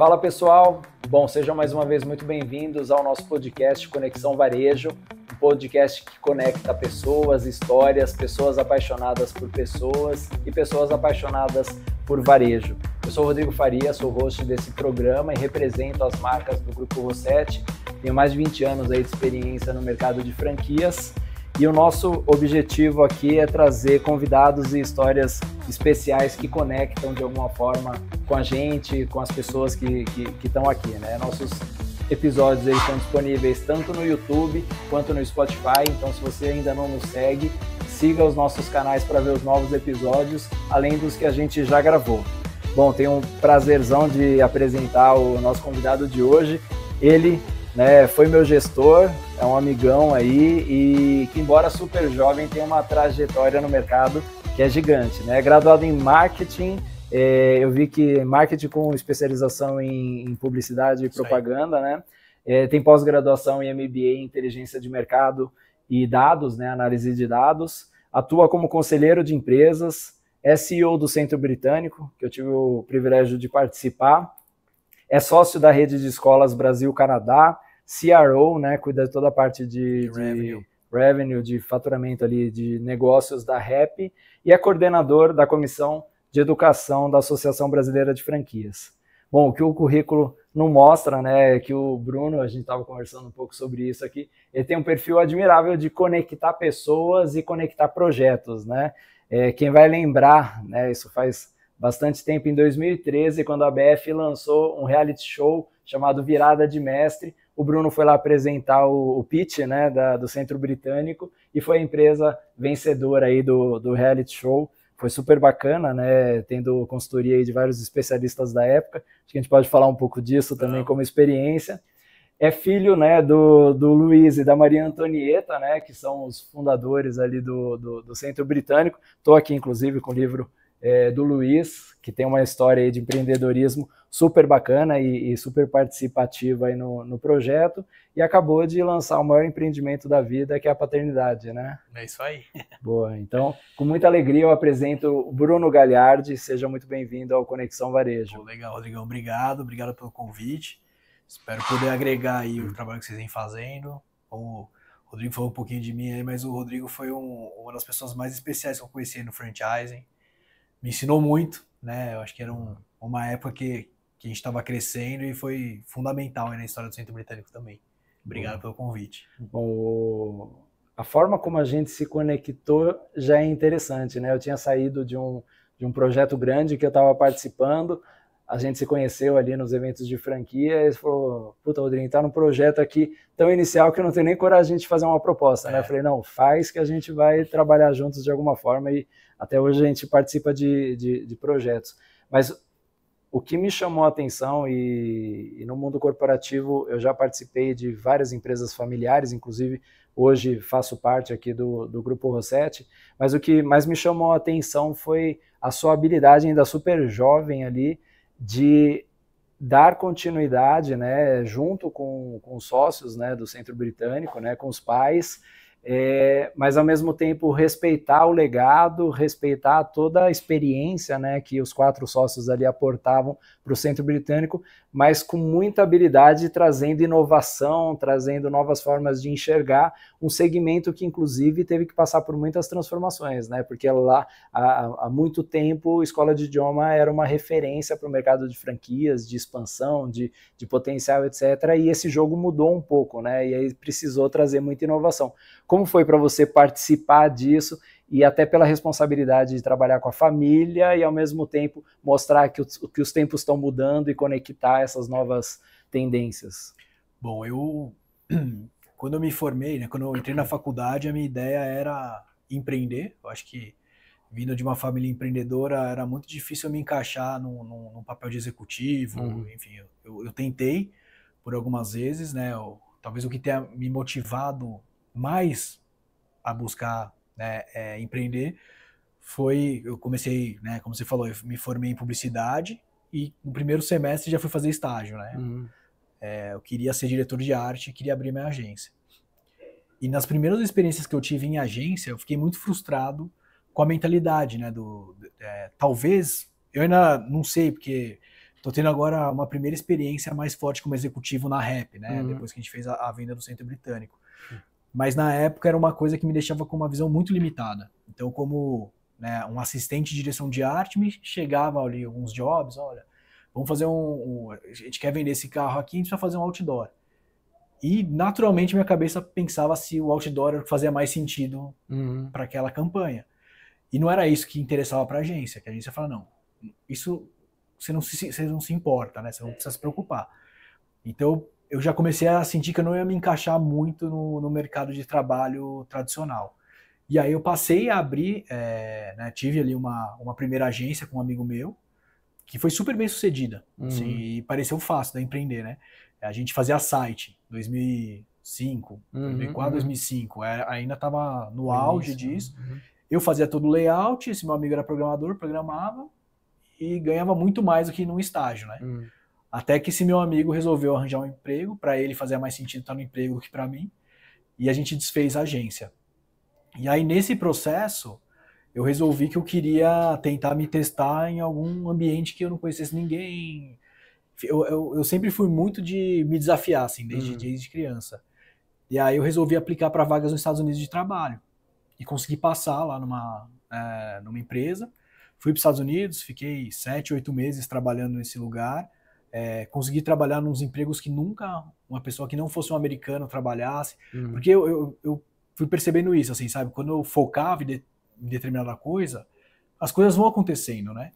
Fala pessoal, bom, sejam mais uma vez muito bem-vindos ao nosso podcast Conexão Varejo, um podcast que conecta pessoas, histórias, pessoas apaixonadas por pessoas e pessoas apaixonadas por varejo. Eu sou o Rodrigo Faria, sou host desse programa e represento as marcas do Grupo Rossetti, tenho mais de 20 anos aí de experiência no mercado de franquias. E o nosso objetivo aqui é trazer convidados e histórias especiais que conectam de alguma forma com a gente, com as pessoas que estão aqui, né? Nossos episódios aí estão disponíveis tanto no YouTube quanto no Spotify, então se você ainda não nos segue, siga os nossos canais para ver os novos episódios, além dos que a gente já gravou. Bom, tenho um prazerzão de apresentar o nosso convidado de hoje, ele... foi meu gestor, é um amigão aí e que, embora super jovem, tem uma trajetória no mercado que é gigante, né? Graduado em marketing, eu vi que marketing com especialização em publicidade e propaganda, né? Tem pós-graduação em MBA em inteligência de mercado e dados, né? Análise de dados. Atua como conselheiro de empresas, é CEO do Centro Britânico, que eu tive o privilégio de participar. É sócio da rede de escolas Brasil-Canadá, CRO, né, cuida de toda a parte de revenue, de faturamento ali, de negócios da REP, e é coordenador da Comissão de Educação da Associação Brasileira de Franquias. Bom, o que o currículo não mostra, né, é que o Bruno, a gente estava conversando um pouco sobre isso aqui, ele tem um perfil admirável de conectar pessoas e conectar projetos, né? Quem vai lembrar, né, isso faz bastante tempo, em 2013, quando a BF lançou um reality show chamado Virada de Mestre, o Bruno foi lá apresentar o pitch, né, do Centro Britânico e foi a empresa vencedora aí do reality show. Foi super bacana, né, tendo consultoria aí de vários especialistas da época. Acho que a gente pode falar um pouco disso também como experiência. É filho, né, do Luiz e da Maria Antonieta, né, que são os fundadores ali do Centro Britânico. Estou aqui, inclusive, com o livro do Luiz, que tem uma história aí de empreendedorismo super bacana e super participativa aí no projeto, e acabou de lançar o maior empreendimento da vida, que é a paternidade, né? É isso aí. Boa, então, com muita alegria eu apresento o Bruno Gagliardi, seja muito bem-vindo ao Conexão Varejo. Legal, Rodrigão, obrigado pelo convite, espero poder agregar aí o trabalho que vocês vêm fazendo. O Rodrigo falou um pouquinho de mim aí, mas o Rodrigo foi uma das pessoas mais especiais que eu conheci no franchising. Me ensinou muito, né? Eu acho que era uma época que a gente estava crescendo e foi fundamental aí na história do Centro Britânico também. Obrigado pelo convite. Bom, a forma como a gente se conectou já é interessante, né? Eu tinha saído de um projeto grande que eu estava participando, a gente se conheceu ali nos eventos de franquia, e ele falou, puta, Rodrigo, tá num projeto aqui tão inicial que eu não tenho nem coragem de fazer uma proposta, né? Eu falei, não, faz que a gente vai trabalhar juntos de alguma forma, e até hoje a gente participa de projetos. Mas o que me chamou a atenção, e no mundo corporativo eu já participei de várias empresas familiares, inclusive hoje faço parte aqui do Grupo Rossetti, mas o que mais me chamou a atenção foi a sua habilidade, ainda super jovem ali, de dar continuidade, né, junto com os sócios, né, do Centro Britânico, né, com os pais, mas ao mesmo tempo respeitar o legado, respeitar toda a experiência, né, que os 4 sócios ali aportavam para o Centro Britânico, mas com muita habilidade, trazendo inovação, trazendo novas formas de enxergar um segmento que inclusive teve que passar por muitas transformações, né, porque lá há muito tempo a escola de idioma era uma referência para o mercado de franquias, de expansão, de potencial, etc. E esse jogo mudou um pouco, né, e aí precisou trazer muita inovação. Como foi para você participar disso e até pela responsabilidade de trabalhar com a família e ao mesmo tempo mostrar que os tempos estão mudando e conectar essas novas tendências? Bom, quando eu me formei, né, quando eu entrei na faculdade, a minha ideia era empreender. Eu acho que vindo de uma família empreendedora era muito difícil eu me encaixar num papel de executivo. Enfim, eu tentei por algumas vezes, né, talvez o que tenha me motivado mais a buscar, né, empreender eu comecei, né, como você falou, eu me formei em publicidade e no primeiro semestre já fui fazer estágio, né? Eu queria ser diretor de arte, queria abrir minha agência. E nas primeiras experiências que eu tive em agência, eu fiquei muito frustrado com a mentalidade, né, talvez, eu ainda não sei, porque tô tendo agora uma primeira experiência mais forte como executivo na Rap, né? Depois que a gente fez a venda do Centro Britânico. Mas na época era uma coisa que me deixava com uma visão muito limitada. Então, como, né, um assistente de direção de arte, me chegava ali alguns jobs, olha, vamos fazer a gente quer vender esse carro aqui, a gente precisa fazer um outdoor. E naturalmente minha cabeça pensava se o outdoor fazia mais sentido para aquela campanha. E não era isso que interessava para a agência, que a agência fala, não, isso você não se importa, né? Você não precisa se preocupar. Então eu já comecei a sentir que eu não ia me encaixar muito no mercado de trabalho tradicional. E aí eu passei a abrir, né, tive ali uma primeira agência com um amigo meu, que foi super bem sucedida, assim, e pareceu fácil de empreender, né? A gente fazia site, 2005, 2004, 2005, ainda estava no auge disso. Eu fazia todo o layout, esse meu amigo era programador, programava e ganhava muito mais do que num estágio, né? Até que esse meu amigo resolveu arranjar um emprego, para ele fazia mais sentido estar no emprego do que para mim, e a gente desfez a agência. E aí nesse processo, eu resolvi que eu queria tentar me testar em algum ambiente que eu não conhecesse ninguém. Eu sempre fui muito de me desafiar, assim, desde criança. E aí eu resolvi aplicar para vagas nos Estados Unidos de trabalho. E consegui passar lá numa empresa. Fui para os Estados Unidos, fiquei 7, 8 meses trabalhando nesse lugar. Consegui trabalhar nos empregos que nunca uma pessoa que não fosse um americano trabalhasse. Porque eu fui percebendo isso, assim, sabe? Quando eu focava em determinada coisa, as coisas vão acontecendo, né?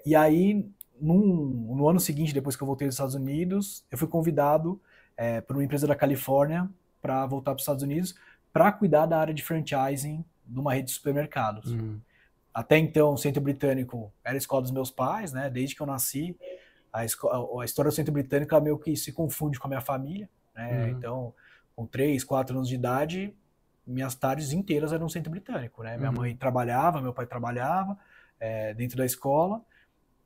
E aí, no ano seguinte, depois que eu voltei dos Estados Unidos, eu fui convidado por uma empresa da Califórnia para voltar para os Estados Unidos para cuidar da área de franchising numa rede de supermercados. Até então, o Centro Britânico era a escola dos meus pais, né? Desde que eu nasci, a história do Centro Britânico meio que se confunde com a minha família, né? Então, com 3, 4 anos de idade, minhas tardes inteiras eram no Centro Britânico, né? Minha mãe trabalhava, meu pai trabalhava dentro da escola,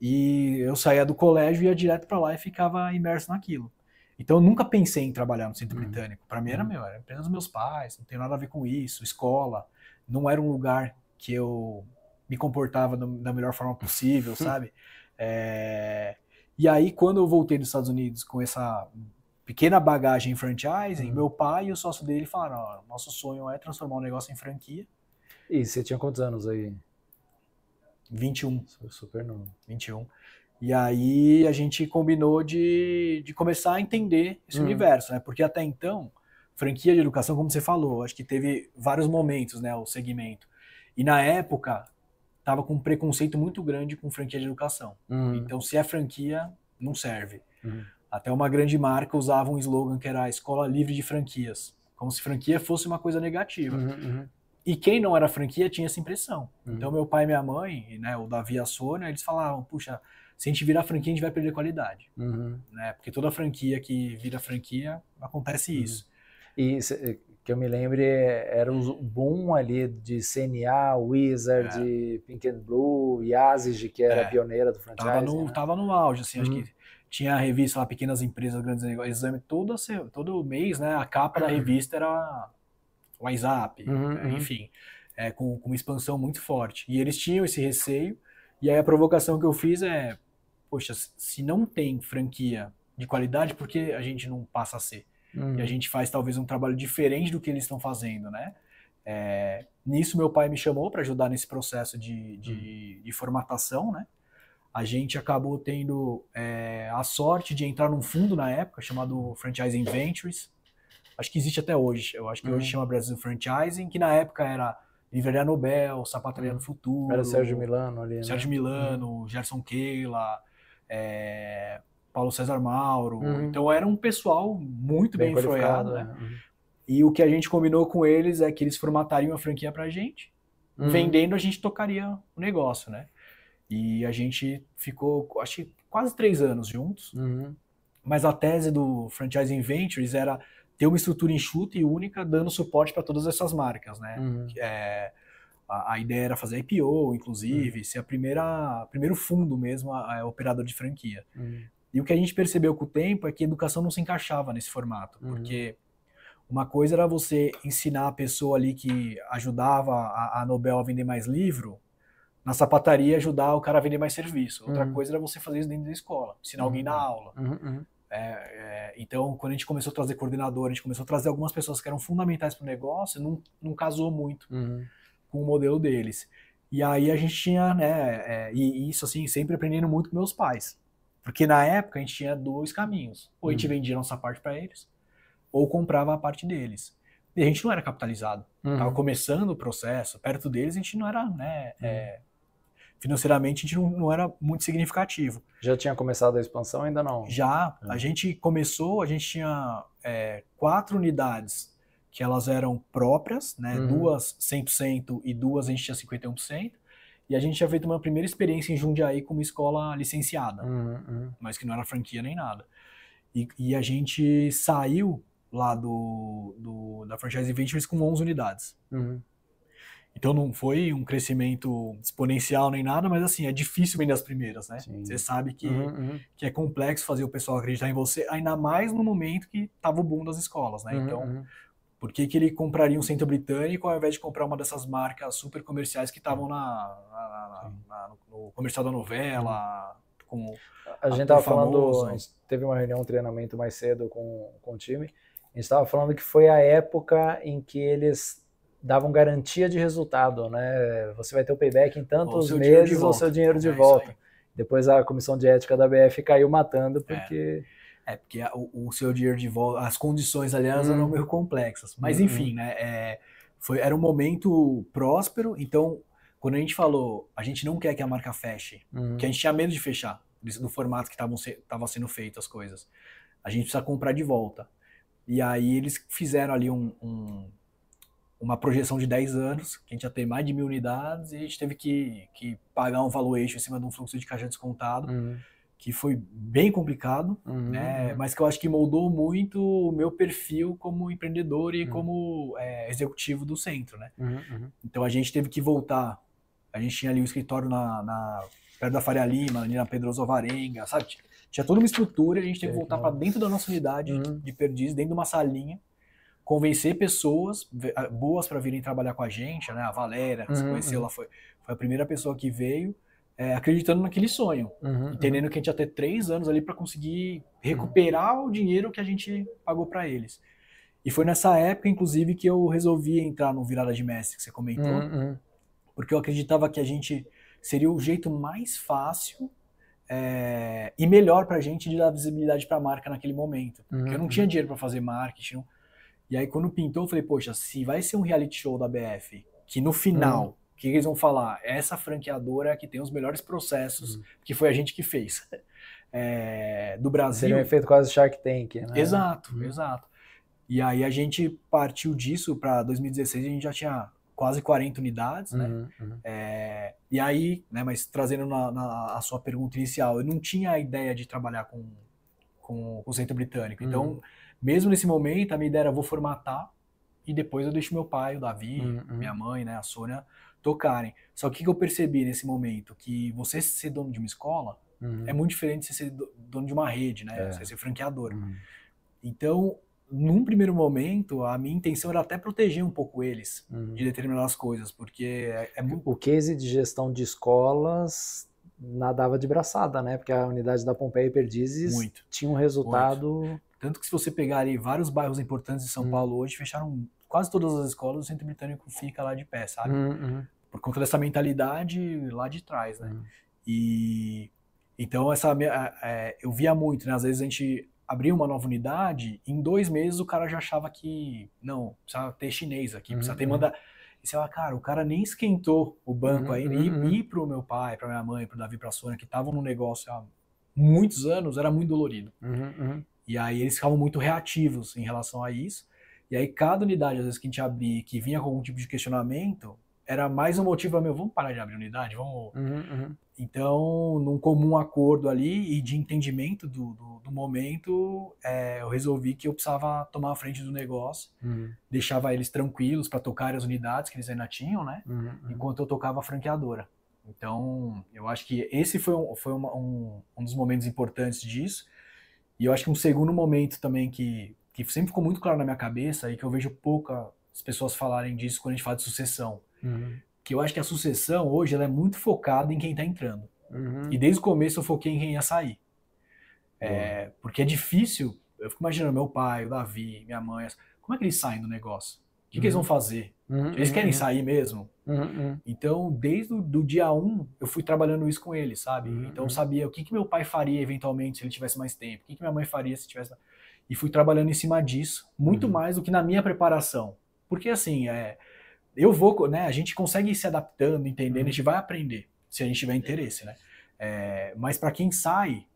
e eu saía do colégio, ia direto para lá e ficava imerso naquilo. Então eu nunca pensei em trabalhar no Centro Britânico. Para mim era a empresa dos meus pais, não tem nada a ver com isso, escola, não era um lugar que eu me comportava da melhor forma possível, sabe? E aí quando eu voltei dos Estados Unidos com essa pequena bagagem em franchising, meu pai e o sócio dele falaram, nosso sonho é transformar o negócio em franquia. E você tinha quantos anos aí? 21. Super novo. 21. E aí a gente combinou de começar a entender esse universo, né? Porque até então, franquia de educação, como você falou, acho que teve vários momentos, né, o segmento. E na época, tava com um preconceito muito grande com franquia de educação. Então, se é franquia, não serve. Até uma grande marca usava um slogan que era a escola livre de franquias, como se franquia fosse uma coisa negativa. E quem não era franquia tinha essa impressão. Então, meu pai e minha mãe, né, o Davi e a Sônia, eles falavam, puxa, se a gente virar franquia, a gente vai perder qualidade. Né? Porque toda franquia que vira franquia, acontece isso. E que eu me lembre, era o boom ali de CNA, Wizard, Pink and Blue, Yazid, que era a pioneira do franchising. Tava no auge, assim, acho que tinha a revista lá, Pequenas Empresas, Grandes Negócios, Exame, todo mês, né, a capa da revista era o WhatsApp, enfim, com uma expansão muito forte. E eles tinham esse receio, e aí a provocação que eu fiz poxa, se não tem franquia de qualidade, por que a gente não passa a ser? E a gente faz talvez um trabalho diferente do que eles estão fazendo, né? Nisso meu pai me chamou para ajudar nesse processo de formatação, né? A gente acabou tendo a sorte de entrar num fundo na época chamado Franchising Ventures. Acho que existe até hoje. Eu acho que hoje chama Brasil Franchising, que na época era Livraria Nobel, Sapataria no Futuro. Era o Sérgio Milano ali, né? Sérgio Milano, Gerson Keila, Paulo César Mauro. Então era um pessoal muito bem enfroiado, né? E o que a gente combinou com eles é que eles formatariam a franquia pra gente, vendendo a gente tocaria o negócio, né? E a gente ficou, acho que quase 3 anos juntos, mas a tese do Franchising Ventures era ter uma estrutura enxuta e única, dando suporte para todas essas marcas, né? A ideia era fazer IPO, inclusive, ser primeiro fundo mesmo, operador de franquia. E o que a gente percebeu com o tempo é que a educação não se encaixava nesse formato, porque uma coisa era você ensinar a pessoa ali que ajudava a Nobel a vender mais livro, na sapataria ajudar o cara a vender mais serviço. Outra coisa era você fazer isso dentro da escola, ensinar alguém na aula. Então, quando a gente começou a trazer coordenador, a gente começou a trazer algumas pessoas que eram fundamentais para o negócio, não casou muito com o modelo deles. E aí a gente tinha, né, e isso assim, sempre aprendendo muito com meus pais. Porque na época a gente tinha 2 caminhos. Ou a gente vendia nossa parte para eles, ou comprava a parte deles. E a gente não era capitalizado. Tava começando o processo, perto deles a gente não era, né, financeiramente a gente não era muito significativo. Já tinha começado a expansão, ainda não? Já, a gente começou, a gente tinha 4 unidades que elas eram próprias, né, 2 100% e 2 a gente tinha 51%, e a gente tinha feito uma primeira experiência em Jundiaí com uma escola licenciada, mas que não era franquia nem nada. E a gente saiu lá da Franchise Ventures com 11 unidades. Então não foi um crescimento exponencial nem nada, mas assim, é difícil vender as primeiras, né? Sim. Você sabe que é complexo fazer o pessoal acreditar em você, ainda mais no momento que tava o boom das escolas, né? Então, por que ele compraria um Centro Britânico ao invés de comprar uma dessas marcas super comerciais que estavam no comercial da novela, como a gente tava falando, a gente teve uma reunião, um treinamento mais cedo com o time, a gente estava falando que foi a época em que eles davam garantia de resultado, né? Você vai ter o payback em tantos meses ou seu dinheiro de volta. Depois a comissão de ética da BF caiu matando porque... porque o seu dinheiro de volta, as condições, aliás, eram meio complexas. Mas enfim, né? Era um momento próspero, então quando a gente falou, a gente não quer que a marca feche, porque a gente tinha medo de fechar, do formato que estava sendo feito as coisas. A gente precisa comprar de volta. E aí eles fizeram ali uma projeção de 10 anos, que a gente ia ter mais de 1.000 unidades, e a gente teve que pagar um valuation em cima de um fluxo de caixa descontado, que foi bem complicado, né? Mas que eu acho que moldou muito o meu perfil como empreendedor e como executivo do centro, né? Então a gente teve que voltar. A gente tinha ali o escritório perto da Faria Lima, ali na Pedroso Alvarenga, sabe? Tinha toda uma estrutura e a gente teve que voltar para dentro da nossa unidade de Perdizes, dentro de uma salinha, convencer pessoas boas para virem trabalhar com a gente, né? A Valéria, que você conheceu, ela foi a primeira pessoa que veio, acreditando naquele sonho, entendendo que a gente ia ter 3 anos ali para conseguir recuperar o dinheiro que a gente pagou para eles. E foi nessa época, inclusive, que eu resolvi entrar no Virada de Mestre, que você comentou, porque eu acreditava que a gente seria o jeito mais fácil e melhor para a gente de dar visibilidade para a marca naquele momento. Porque eu não tinha dinheiro para fazer marketing. E aí, quando pintou, eu falei, poxa, se vai ser um reality show da BF, que no final, o que eles vão falar? Essa franqueadora é a que tem os melhores processos, que foi a gente que fez, do Brasil. Seria um efeito quase Shark Tank, né? Exato, exato. E aí a gente partiu disso para 2016, a gente já tinha quase 40 unidades, né? E aí, né, mas trazendo a sua pergunta inicial, eu não tinha a ideia de trabalhar com o Centro Britânico. Então, mesmo nesse momento, a minha ideia era vou formatar e depois eu deixo meu pai, o Davi, minha mãe, né, a Sônia, tocarem. Só que o que eu percebi nesse momento? Que você ser dono de uma escola é muito diferente de você ser dono de uma rede, né? Você ser franqueador. Então, num primeiro momento, a minha intenção era até proteger um pouco eles de determinadas coisas, porque O case de gestão de escolas nadava de braçada, né? Porque a unidade da Pompeia e Perdizes tinha um resultado... Tanto que se você pegar ali vários bairros importantes de São Paulo hoje, fecharam quase todas as escolas, o Centro Britânico fica lá de pé, sabe? Por conta dessa mentalidade lá de trás, né? E então eu via muito, né? Às vezes a gente abria uma nova unidade, em 2 meses o cara já achava que, não, precisa ter chinês aqui, precisa ter mandar... E você fala, cara, o cara nem esquentou o banco ainda, e pro meu pai, pra minha mãe, pro Davi, pra Sônia, que estavam no negócio há muitos anos, era muito dolorido. E aí eles ficavam muito reativos em relação a isso. E aí cada unidade, às vezes, que a gente abria, que vinha com algum tipo de questionamento, era mais um motivo, vamos parar de abrir unidade, vamos... Então, num comum acordo ali e de entendimento do momento, eu resolvi que eu precisava tomar a frente do negócio, deixava eles tranquilos para tocar as unidades que eles ainda tinham, né? Enquanto eu tocava a franqueadora. Então, eu acho que esse foi um dos momentos importantes disso. E eu acho que um segundo momento também que sempre ficou muito claro na minha cabeça e que eu vejo poucas pessoas falarem disso quando a gente fala de sucessão. que eu acho que a sucessão hoje ela é muito focada em quem está entrando. E desde o começo eu foquei em quem ia sair. Porque é difícil, eu fico imaginando meu pai, o Davi, minha mãe, como é que eles saem do negócio? O que eles vão fazer? Eles querem sair mesmo? Então, desde o dia 1, eu fui trabalhando isso com eles, sabe? Então, eu sabia o que meu pai faria eventualmente se ele tivesse mais tempo, o que minha mãe faria se tivesse... E fui trabalhando em cima disso, muito mais do que na minha preparação. Porque, assim, eu vou, né? A gente consegue ir se adaptando, entendendo, a gente vai aprender, se a gente tiver interesse, né? Mas para quem sai,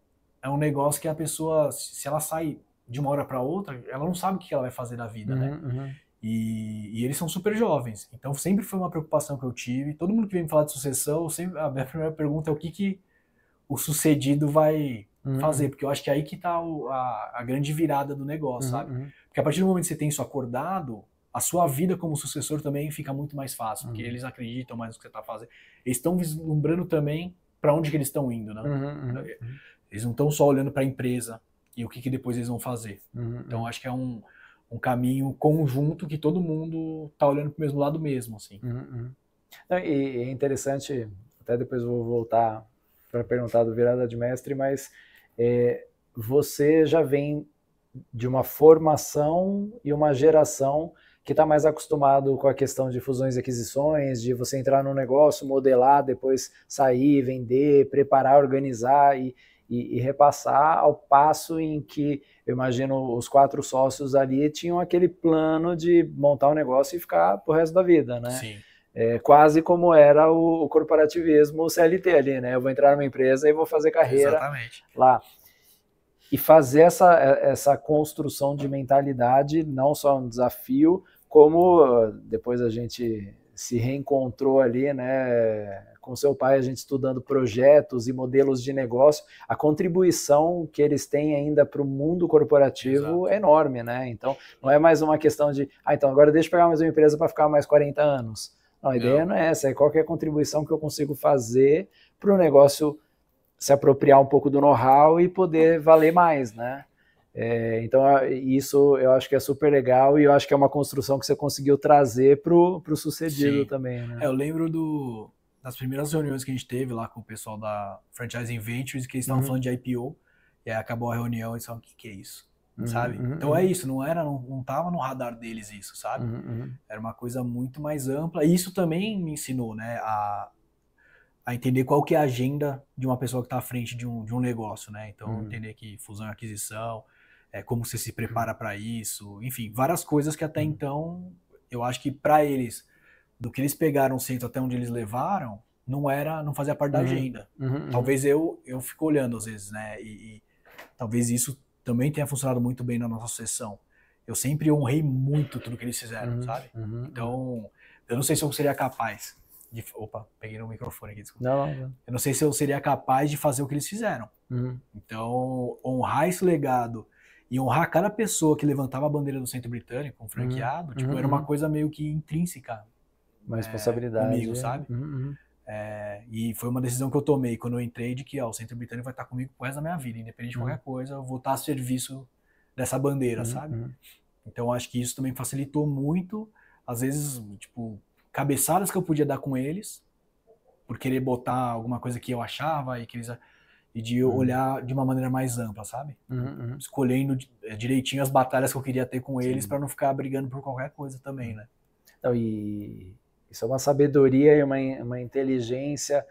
é um negócio que a pessoa, se ela sai de uma hora para outra, ela não sabe o que ela vai fazer da vida, né? E eles são super jovens, então sempre foi uma preocupação que eu tive. Todo mundo que vem me falar de sucessão, a minha primeira pergunta é o que o sucedido vai fazer, porque eu acho que é aí que tá a grande virada do negócio, sabe? Porque a partir do momento que você tem isso acordado, a sua vida como sucessor também fica muito mais fácil, porque eles acreditam mais no que você está fazendo. Eles estão vislumbrando também para onde que eles estão indo, né? Eles não estão só olhando para a empresa e o que depois eles vão fazer. Então acho que é um caminho conjunto que todo mundo está olhando para o mesmo lado mesmo, assim. E é interessante, até depois eu vou voltar para perguntar do virada de mestre, mas você já vem de uma formação e uma geração que está mais acostumado com a questão de fusões e aquisições, de você entrar no negócio, modelar, depois sair, vender, preparar, organizar e repassar, ao passo em que, eu imagino, os 4 sócios ali tinham aquele plano de montar um negócio e ficar pro resto da vida, né? Sim. Quase como era o corporativismo, o CLT ali, né? Eu vou entrar numa empresa e vou fazer carreira lá. E fazer essa construção de mentalidade não só um desafio, como depois a gente se reencontrou ali, né, com seu pai, a gente estudando projetos e modelos de negócio, a contribuição que eles têm ainda para o mundo corporativo é enorme, né? Então, não é mais uma questão de, então agora deixa eu pegar mais uma empresa para ficar mais 40 anos. Não, a ideia não é essa, é qual que é a contribuição que eu consigo fazer para o negócio se apropriar um pouco do know-how e poder valer mais, né? Então, isso eu acho que é super legal e eu acho que é uma construção que você conseguiu trazer pro sucedido também, né? Eu lembro das primeiras reuniões que a gente teve lá com o pessoal da Franchising Ventures, que eles estavam falando de IPO, e aí acabou a reunião e eles falaram, o que é isso? Sabe? Então é isso, não tava no radar deles isso, sabe? Era uma coisa muito mais ampla, e isso também me ensinou, né, a entender qual que é a agenda de uma pessoa que está à frente de um negócio, né? Então, entender que fusão e aquisição, como você se prepara para isso, enfim, várias coisas que até então, eu acho que para eles, do que eles pegaram o centro até onde eles levaram, não fazia parte da agenda. Talvez eu fico olhando às vezes, né? E talvez isso também tenha funcionado muito bem na nossa sessão. Eu sempre honrei muito tudo que eles fizeram, sabe? Então, eu não sei se eu seria capaz Opa, peguei no microfone aqui, desculpa. Não. Eu não sei se eu seria capaz de fazer o que eles fizeram. Então, honrar esse legado e honrar cada pessoa que levantava a bandeira do Centro Britânico, um franqueado, era uma coisa meio que intrínseca. Uma responsabilidade. Comigo, sabe? E foi uma decisão que eu tomei quando eu entrei de que o Centro Britânico vai estar comigo pro resto da minha vida, independente de qualquer coisa, eu vou estar a serviço dessa bandeira, sabe? Então, acho que isso também facilitou muito, às vezes, tipo, cabeçadas que eu podia dar com eles, por querer botar alguma coisa que eu achava e de olhar de uma maneira mais ampla, sabe? Escolhendo direitinho as batalhas que eu queria ter com eles para não ficar brigando por qualquer coisa também, né? Então, e isso é uma sabedoria e uma inteligência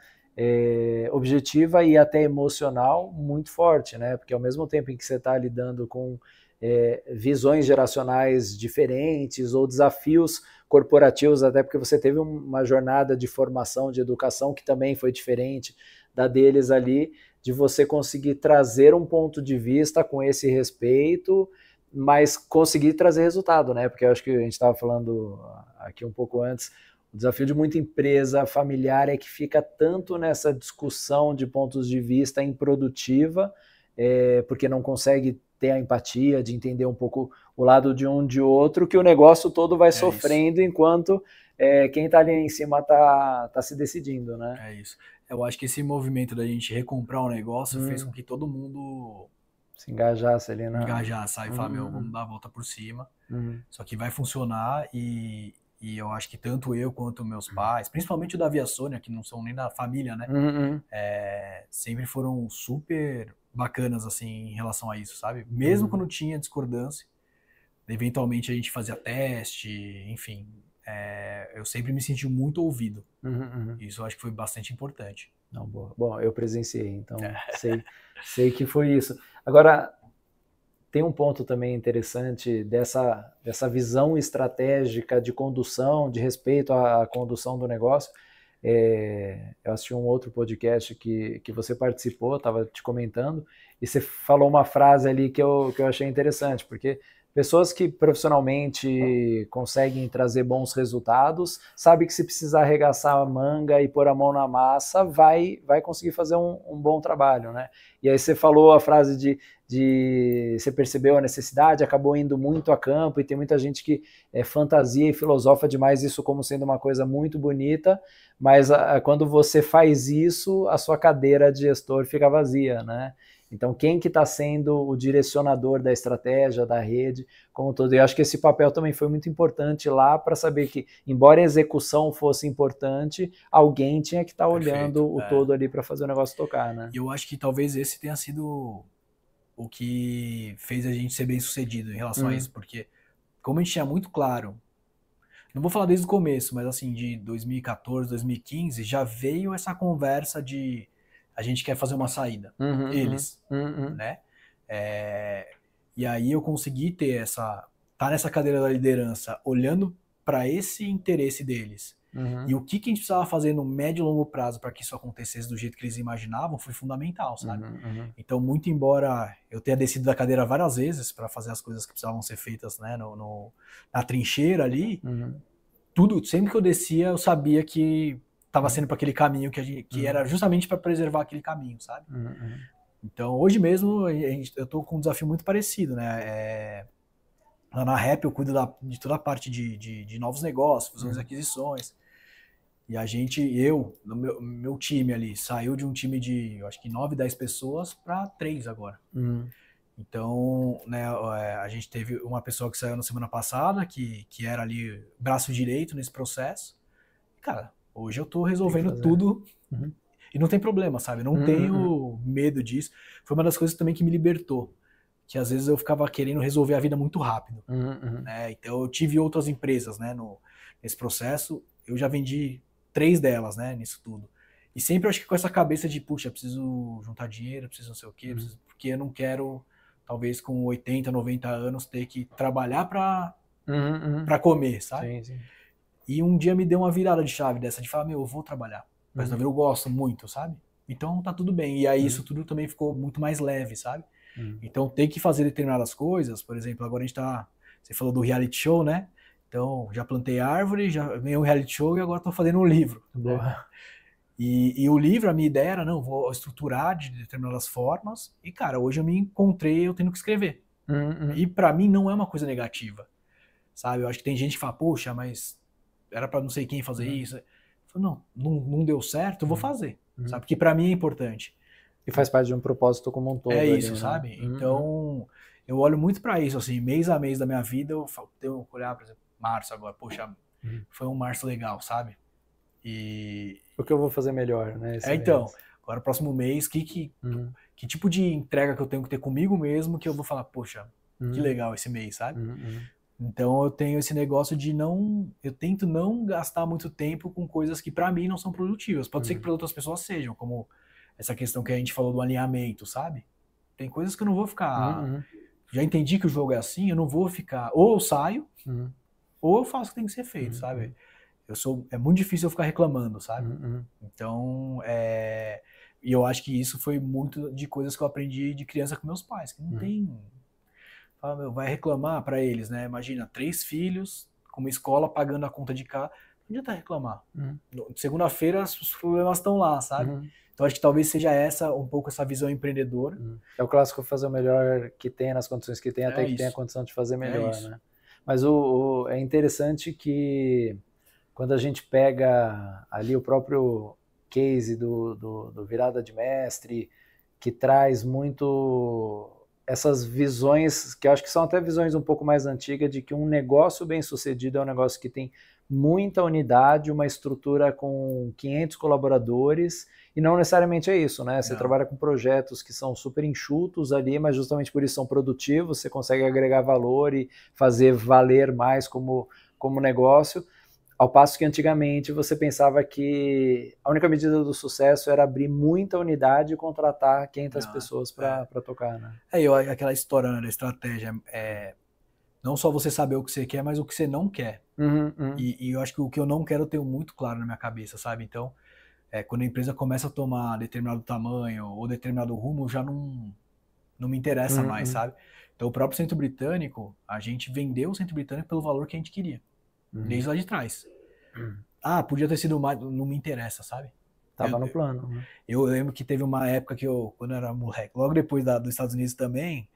objetiva e até emocional muito forte, né? Porque ao mesmo tempo em que você está lidando com visões geracionais diferentes ou desafios corporativos, até porque você teve uma jornada de formação, de educação que também foi diferente da deles ali, de você conseguir trazer um ponto de vista com esse respeito, mas conseguir trazer resultado, né? Porque eu acho que a gente estava falando aqui um pouco antes, o desafio de muita empresa familiar é que fica tanto nessa discussão de pontos de vista improdutiva, porque não consegue ter a empatia, de entender um pouco o lado de um de outro, que o negócio todo vai sofrendo enquanto quem está ali em cima está se decidindo, né? É isso. Eu acho que esse movimento da gente recomprar o negócio fez com que todo mundo se engajasse ali, né? Engajar, sabe? Falar, vamos dar a volta por cima. Só que vai funcionar e E eu acho que tanto eu quanto meus pais, principalmente o Davi e a Sônia, que não são nem da família, né? Sempre foram super bacanas, assim, em relação a isso, sabe? Mesmo quando tinha discordância, eventualmente a gente fazia teste, enfim. Eu sempre me senti muito ouvido. Isso eu acho que foi bastante importante. Não, boa. Bom, eu presenciei, então sei que foi isso. Agora, tem um ponto também interessante dessa visão estratégica de condução, de respeito à condução do negócio. Eu assisti um outro podcast que você participou, estava te comentando, e você falou uma frase ali que eu achei interessante, porque pessoas que profissionalmente conseguem trazer bons resultados, sabe que se precisar arregaçar a manga e pôr a mão na massa, vai conseguir fazer um bom trabalho, né? E aí você falou a frase de você percebeu a necessidade, acabou indo muito a campo, e tem muita gente que fantasia e filosofa demais isso como sendo uma coisa muito bonita, mas quando você faz isso, a sua cadeira de gestor fica vazia, né? Então, quem que está sendo o direcionador da estratégia, da rede, como todo? Eu acho que esse papel também foi muito importante lá para saber que, embora a execução fosse importante, alguém tinha que estar olhando o todo ali para fazer o negócio tocar, né? E eu acho que talvez esse tenha sido o que fez a gente ser bem sucedido em relação a isso, porque como a gente tinha muito claro, não vou falar desde o começo, mas assim, de 2014, 2015, já veio essa conversa de a gente quer fazer uma saída, né? E aí eu consegui tá nessa cadeira da liderança, olhando para esse interesse deles. E o que a gente precisava fazer no médio e longo prazo para que isso acontecesse do jeito que eles imaginavam foi fundamental, sabe? Então, muito embora eu tenha descido da cadeira várias vezes para fazer as coisas que precisavam ser feitas, né, na trincheira ali, sempre que eu descia, eu sabia que estava sendo para aquele caminho que era justamente para preservar aquele caminho, sabe? Então, hoje mesmo, eu tô com um desafio muito parecido, né? Lá na Rap eu cuido de toda a parte de novos negócios, fusões e aquisições. E no meu time ali, saiu de um time de, eu acho que 9, 10 pessoas para 3 agora. Então, né, a gente teve uma pessoa que saiu na semana passada, que era ali braço direito nesse processo. Cara, hoje eu tô resolvendo tudo e não tem problema, sabe? Não tenho medo disso. Foi uma das coisas também que me libertou. Que às vezes eu ficava querendo resolver a vida muito rápido. Né? Então eu tive outras empresas, né, nesse processo. Eu já vendi 3 delas, né, nisso tudo. E sempre eu acho que com essa cabeça de, puxa, preciso juntar dinheiro, preciso não sei o quê, porque eu não quero, talvez com 80, 90 anos, ter que trabalhar pra comer, sabe? Sim. E um dia me deu uma virada de chave dessa, de falar, eu vou trabalhar. Mas eu gosto muito, sabe? Então tá tudo bem. E aí isso tudo também ficou muito mais leve, sabe? Então tem que fazer determinadas coisas, por exemplo, agora você falou do reality show, né? Então já plantei árvore, já ganhei um reality show e agora estou fazendo um livro. Né? E o livro, a minha ideia era, vou estruturar de determinadas formas, e cara, hoje eu me encontrei eu tendo que escrever. E para mim não é uma coisa negativa, sabe? Eu acho que tem gente que fala, poxa, mas era para não sei quem fazer isso. Eu falo, não deu certo, eu vou fazer, sabe? Porque para mim é importante. E faz parte de um propósito como um todo. É isso, ali, sabe? Né? Então, eu olho muito para isso, assim, mês a mês da minha vida, eu tenho que olhar, por exemplo, março agora, poxa, foi um março legal, sabe? E... O que eu vou fazer melhor, né? Então, agora próximo mês, que tipo de entrega que eu tenho que ter comigo mesmo que eu vou falar, poxa, que legal esse mês, sabe? Então eu tenho esse negócio de eu tento não gastar muito tempo com coisas que para mim não são produtivas. Pode ser que para outras pessoas sejam, como essa questão que a gente falou do alinhamento, sabe? Tem coisas que eu não vou ficar... Já entendi que o jogo é assim, eu não vou ficar... Ou eu saio, ou eu faço o que tem que ser feito, sabe? É muito difícil eu ficar reclamando, sabe? Então, e eu acho que isso foi muito de coisas que eu aprendi de criança com meus pais, que não tem... Fala, vai reclamar para eles, né? Imagina, 3 filhos, com uma escola pagando a conta de casa. Não adianta reclamar. Segunda-feira os problemas estão lá, sabe? Então acho que talvez seja um pouco essa visão empreendedora. É o clássico fazer o melhor que tem nas condições que tem, até que tenha a condição de fazer melhor, né? Mas é interessante que quando a gente pega ali o próprio case do Virada de Mestre, que traz muito essas visões, que eu acho que são até visões um pouco mais antigas, de que um negócio bem sucedido é um negócio que tem muita unidade, uma estrutura com 500 colaboradores, e não necessariamente é isso, né? Você trabalha com projetos que são super enxutos ali, mas justamente por isso são produtivos, você consegue agregar valor e fazer valer mais como negócio, ao passo que antigamente você pensava que a única medida do sucesso era abrir muita unidade e contratar 500 pessoas para tocar, né? Aquela história, né, da estratégia, não só você saber o que você quer, mas o que você não quer. E eu acho que o que eu não quero eu tenho muito claro na minha cabeça, sabe? Então, quando a empresa começa a tomar determinado tamanho ou determinado rumo, já não me interessa mais, sabe? Então, o próprio Centro Britânico, a gente vendeu o Centro Britânico pelo valor que a gente queria, desde lá de trás. Podia ter sido mais, não me interessa, sabe? Tava no plano. Né? Eu lembro que teve uma época que quando eu era moleque, logo depois dos Estados Unidos também,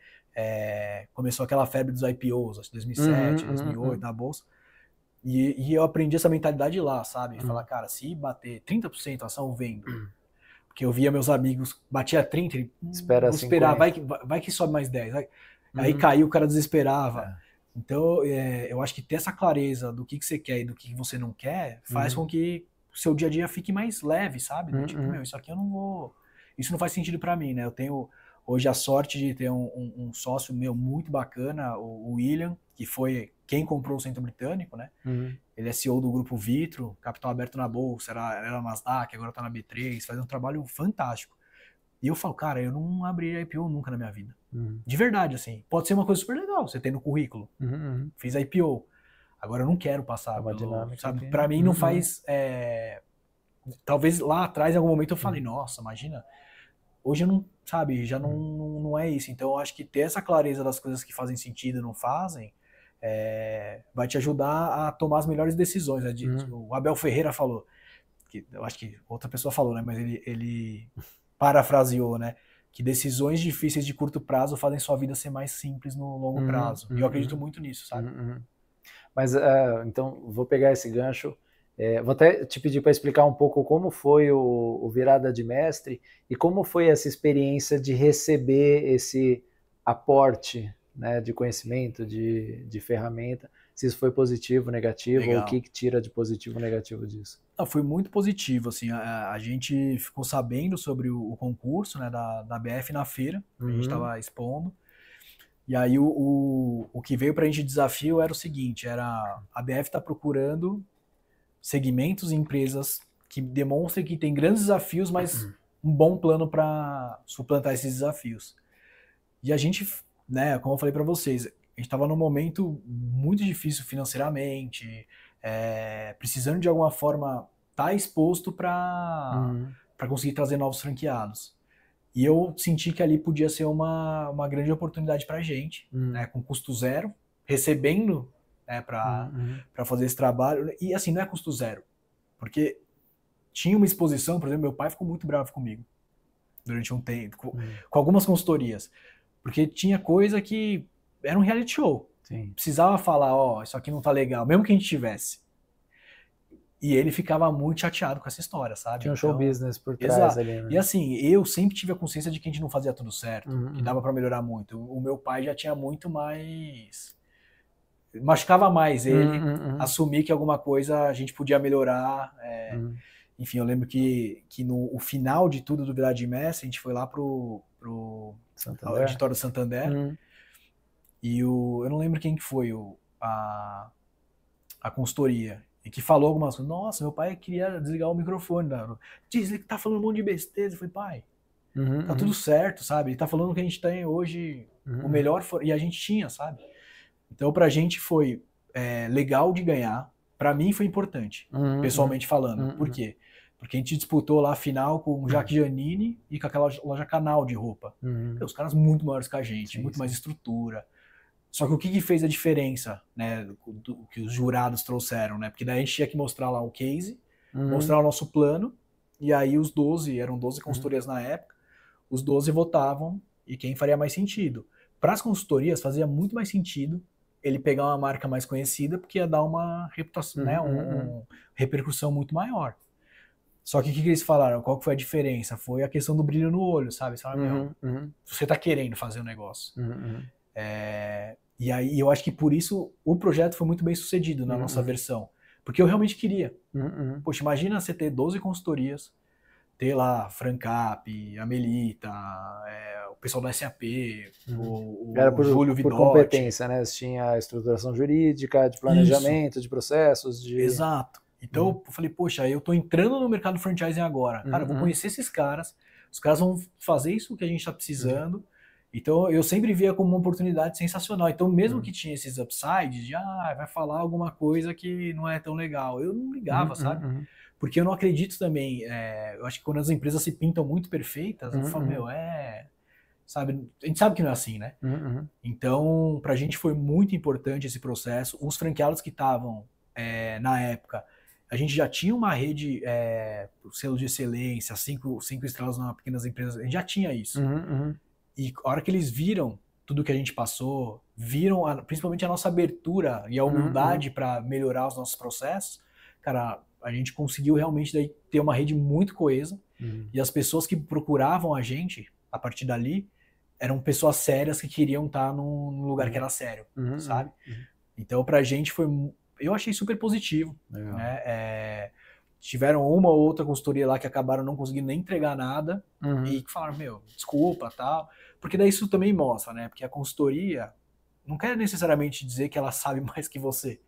começou aquela febre dos IPOs, acho que 2007, 2008, na Bolsa. E eu aprendi essa mentalidade lá, sabe? Falar, cara, se bater 30% a ação, vendo. Porque eu via meus amigos, batia 30%, vou esperar, vai que sobe mais 10%. Aí caiu, o cara desesperava. Então, eu acho que ter essa clareza do que você quer e do que você não quer faz com que o seu dia a dia fique mais leve, sabe? Tipo, isso aqui eu não vou... Isso não faz sentido pra mim, né? Eu tenho hoje a sorte de ter um sócio meu muito bacana, o William, que foi quem comprou o Centro Britânico, né? Ele é CEO do Grupo Vitro, capital aberto na Bolsa, era na Nasdaq, agora tá na B3, faz um trabalho fantástico. E eu falo, cara, eu não abriria IPO nunca na minha vida. De verdade, assim. Pode ser uma coisa super legal, você tem no currículo. Fiz IPO. Agora eu não quero passar pelo... Dinâmica, sabe? Pra mim não faz... Talvez lá atrás, em algum momento, eu falei, nossa, imagina... Hoje eu não, sabe, já não é isso. Então eu acho que ter essa clareza das coisas que fazem sentido e não fazem vai te ajudar a tomar as melhores decisões. Né? O Abel Ferreira falou, que eu acho que outra pessoa falou, né? Mas ele parafraseou, né? Que decisões difíceis de curto prazo fazem sua vida ser mais simples no longo prazo. E eu acredito muito nisso, sabe? Mas, então, vou pegar esse gancho. Vou até te pedir para explicar um pouco como foi o Virada de Mestre e como foi essa experiência de receber esse aporte, né, de conhecimento, de ferramenta, se isso foi positivo, negativo, Legal. ou o que tira de positivo ou negativo disso. Foi muito positivo, assim, a gente ficou sabendo sobre o concurso, né, da BF na feira, a gente estava expondo, e aí o que veio para a gente de desafio era o seguinte, a BF está procurando segmentos e empresas que demonstrem que tem grandes desafios, mas um bom plano para suplantar esses desafios. E a gente, né, como eu falei para vocês, a gente estava num momento muito difícil financeiramente, precisando de alguma forma estar exposto para conseguir trazer novos franqueados. E eu senti que ali podia ser uma grande oportunidade para a gente, né, com custo zero, recebendo, né, para fazer esse trabalho. E assim, não é custo zero, porque tinha uma exposição, por exemplo, meu pai ficou muito bravo comigo durante um tempo, com algumas consultorias, porque tinha coisa que era um reality show. Sim. Precisava falar, isso aqui não tá legal, mesmo que a gente tivesse. E ele ficava muito chateado com essa história, sabe? Tinha um show business por trás. Exato. Ali, né? E assim, eu sempre tive a consciência de que a gente não fazia tudo certo, que dava para melhorar muito. O meu pai já tinha muito mais... Machucava mais ele assumir que alguma coisa a gente podia melhorar. Enfim, eu lembro que no final de tudo do Virada de Mestre, a gente foi lá pro auditório do Santander. E eu não lembro quem que foi a consultoria. E que falou algumas coisas. Nossa, meu pai queria desligar o microfone. Diz ele que tá falando um monte de besteira. Eu falei, pai, tá tudo certo, sabe? Ele tá falando que a gente tem hoje o melhor... E a gente tinha, sabe? Então, pra gente foi legal de ganhar. Pra mim foi importante, pessoalmente falando. Por quê? Porque a gente disputou lá a final com o Jacques Giannini e com aquela loja Canal de roupa. Os caras muito maiores que a gente, muito mais estrutura. Só que o que fez a diferença, né, que os jurados trouxeram, né? Porque daí a gente tinha que mostrar lá o case, mostrar o nosso plano, e aí eram 12 consultorias na época, os 12 votavam e quem faria mais sentido. Para as consultorias fazia muito mais sentido ele pegar uma marca mais conhecida, porque ia dar uma reputação, né, uma repercussão muito maior. Só que o que eles falaram? Qual que foi a diferença? Foi a questão do brilho no olho, sabe? Você tá querendo fazer o negócio. E aí eu acho que por isso o projeto foi muito bem sucedido na nossa versão. porque eu realmente queria. Uhum. Poxa, imagina você ter 12 consultorias, ter lá Francap, a Melita, o pessoal do SAP, Era o Júlio por Vidotti. competência, né? Você tinha a estruturação jurídica, de planejamento, de processos, de... Exato. Então eu falei, poxa, eu tô entrando no mercado franchising agora. Cara, eu vou conhecer esses caras, os caras vão fazer isso que a gente tá precisando. Então eu sempre via como uma oportunidade sensacional. Então mesmo que tinha esses upsides, de vai falar alguma coisa que não é tão legal, eu não ligava, sabe? Porque eu não acredito também, eu acho que quando as empresas se pintam muito perfeitas, eu falo, meu, sabe, a gente sabe que não é assim, né? Então, pra gente foi muito importante esse processo. Os franqueados que estavam na época, a gente já tinha uma rede, selo de excelência, cinco estrelas nas pequenas empresas, a gente já tinha isso. E a hora que eles viram tudo que a gente passou, viram principalmente a nossa abertura e a humildade para melhorar os nossos processos, cara, a gente conseguiu realmente daí ter uma rede muito coesa. E as pessoas que procuravam a gente, a partir dali, eram pessoas sérias que queriam estar num lugar que era sério, sabe? Então, pra gente eu achei super positivo, né? Tiveram uma ou outra consultoria lá que acabaram não conseguindo nem entregar nada e que falaram, meu, desculpa, tal. Porque daí isso também mostra, né? Porque a consultoria não quer necessariamente dizer que ela sabe mais que você,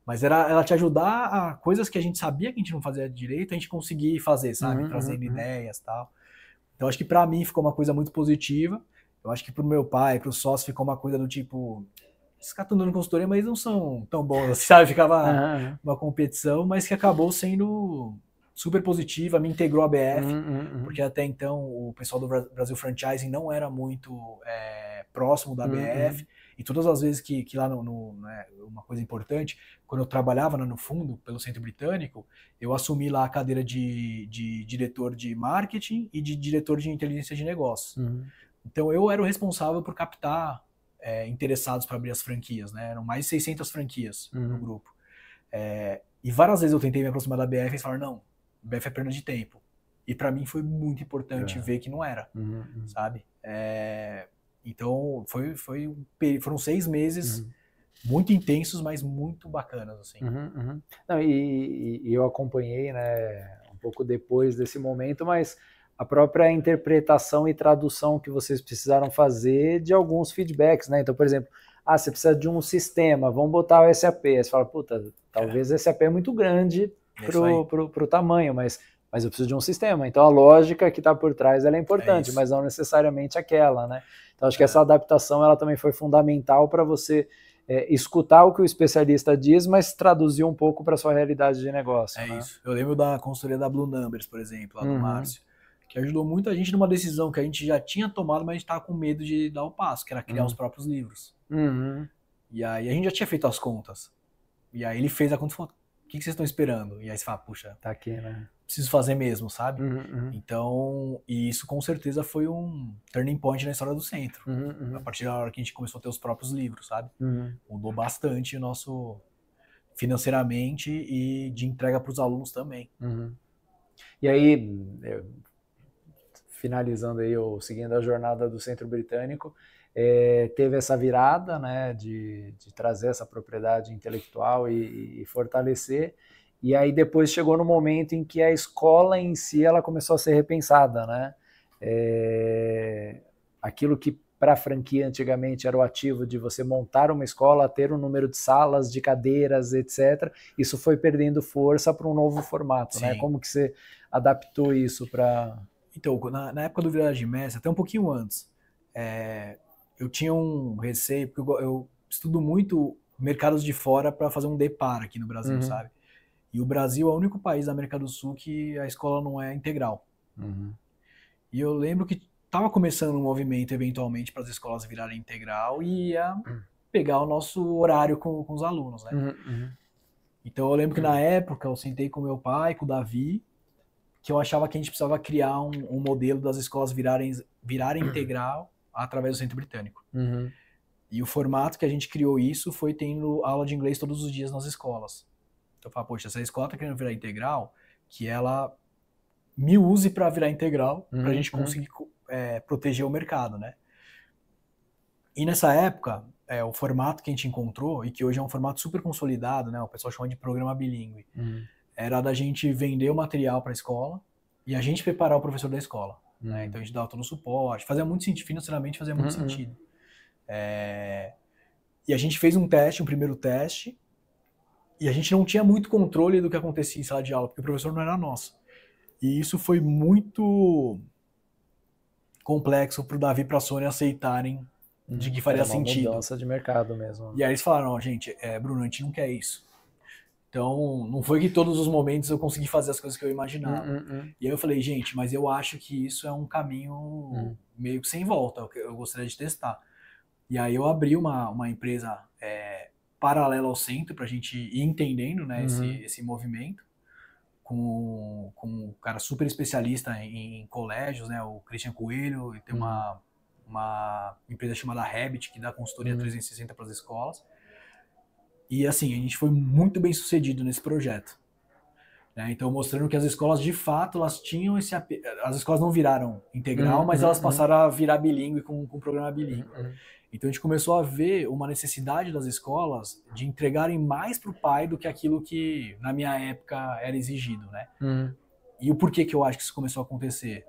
mas era ela te ajudar a coisas que a gente sabia que a gente não fazia direito, a gente conseguir fazer, sabe? Trazendo ideias, tal. Então, acho que pra mim ficou uma coisa muito positiva. Eu acho que pro meu pai, pro sócio, ficou uma coisa do tipo, esses caras estão dando consultoria, mas eles não são tão bons, sabe? Ficava uma competição, mas que acabou sendo super positiva, me integrou a BF, porque até então o pessoal do Brasil Franchising não era muito próximo da BF, e todas as vezes que lá né, uma coisa importante, quando eu trabalhava no fundo, pelo Centro Britânico, eu assumi lá a cadeira de diretor de marketing e de diretor de inteligência de negócios. Então eu era o responsável por captar interessados para abrir as franquias, né? Eram mais de 600 franquias no grupo. E várias vezes eu tentei me aproximar da BF e eles falaram, não, BF é perda de tempo. E para mim foi muito importante ver que não era, sabe? Então foram 6 meses muito intensos, mas muito bacanas, assim. Não, e eu acompanhei, né, um pouco depois desse momento, mas a própria interpretação e tradução que vocês precisaram fazer de alguns feedbacks, né? Então, por exemplo, você precisa de um sistema, vamos botar o SAP. Aí você fala, puta, talvez o SAP é muito grande pro tamanho, mas eu preciso de um sistema. Então, a lógica que está por trás ela é importante, mas não necessariamente aquela, né? Então, acho que essa adaptação ela também foi fundamental para você escutar o que o especialista diz, mas traduzir um pouco para a sua realidade de negócio. Né? Isso. Eu lembro da consultoria da Blue Numbers, por exemplo, lá do Márcio, que ajudou muito a gente numa decisão que a gente já tinha tomado, mas a gente estava com medo de dar o passo, que era criar os próprios livros. E aí a gente já tinha feito as contas. E aí ele fez a conta e falou, o que vocês estão esperando? E aí você fala, puxa, tá aqui, né? Preciso fazer mesmo, sabe? Então, e isso com certeza foi um turning point na história do centro. A partir da hora que a gente começou a ter os próprios livros, sabe? Mudou bastante o nosso financeiramente e de entrega para os alunos também. E aí, finalizando aí, ou seguindo a jornada do Centro Britânico, teve essa virada, né, de trazer essa propriedade intelectual e fortalecer. E aí depois chegou no momento em que a escola em si ela começou a ser repensada, né? Aquilo que para a franquia antigamente era o ativo de você montar uma escola, ter um número de salas, de cadeiras, etc. Isso foi perdendo força para um novo formato, né? Como que você adaptou isso para... Então, na época do Virada de Mestre, até um pouquinho antes, eu tinha um receio, porque eu estudo muito mercados de fora para fazer um deparo aqui no Brasil, sabe? E o Brasil é o único país da América do Sul que a escola não é integral. E eu lembro que estava começando um movimento, eventualmente, para as escolas virarem integral e ia pegar o nosso horário com os alunos, né? Então eu lembro que na época eu sentei com meu pai, com o Davi, que eu achava que a gente precisava criar um modelo das escolas virarem integral através do Centro Britânico. E o formato que a gente criou isso foi tendo aula de inglês todos os dias nas escolas. Então eu falo, poxa, se a escola está querendo virar integral, que ela me use para virar integral, para a gente conseguir proteger o mercado, né? E nessa época, o formato que a gente encontrou, e que hoje é um formato super consolidado, né? O pessoal chama de programa bilíngue, era da gente vender o material para a escola e a gente preparar o professor da escola. Né? Então a gente dava todo o suporte, fazia muito sentido, financeiramente fazia muito sentido. E a gente fez um primeiro teste, e a gente não tinha muito controle do que acontecia em sala de aula, porque o professor não era nosso. E isso foi muito complexo para o Davi e para a Sônia aceitarem de que faria sentido. Uma mudança de mercado mesmo. E aí eles falaram, gente, Bruno, a gente não quer isso. Então, não foi que todos os momentos eu consegui fazer as coisas que eu imaginava. E aí eu falei, gente, mas eu acho que isso é um caminho meio que sem volta, eu gostaria de testar. E aí eu abri uma empresa paralela ao centro pra gente ir entendendo, né, esse movimento, com um cara super especialista em colégios, né, o Christian Coelho, e tem uma empresa chamada Habit, que dá consultoria 360 para as escolas. E assim, a gente foi muito bem sucedido nesse projeto. Né? Então, mostrando que as escolas, de fato, elas tinham as escolas não viraram integral, mas elas passaram a virar bilíngue com o programa bilíngue. Então, a gente começou a ver uma necessidade das escolas de entregarem mais para o pai do que aquilo que, na minha época, era exigido. Né? E o porquê que eu acho que isso começou a acontecer?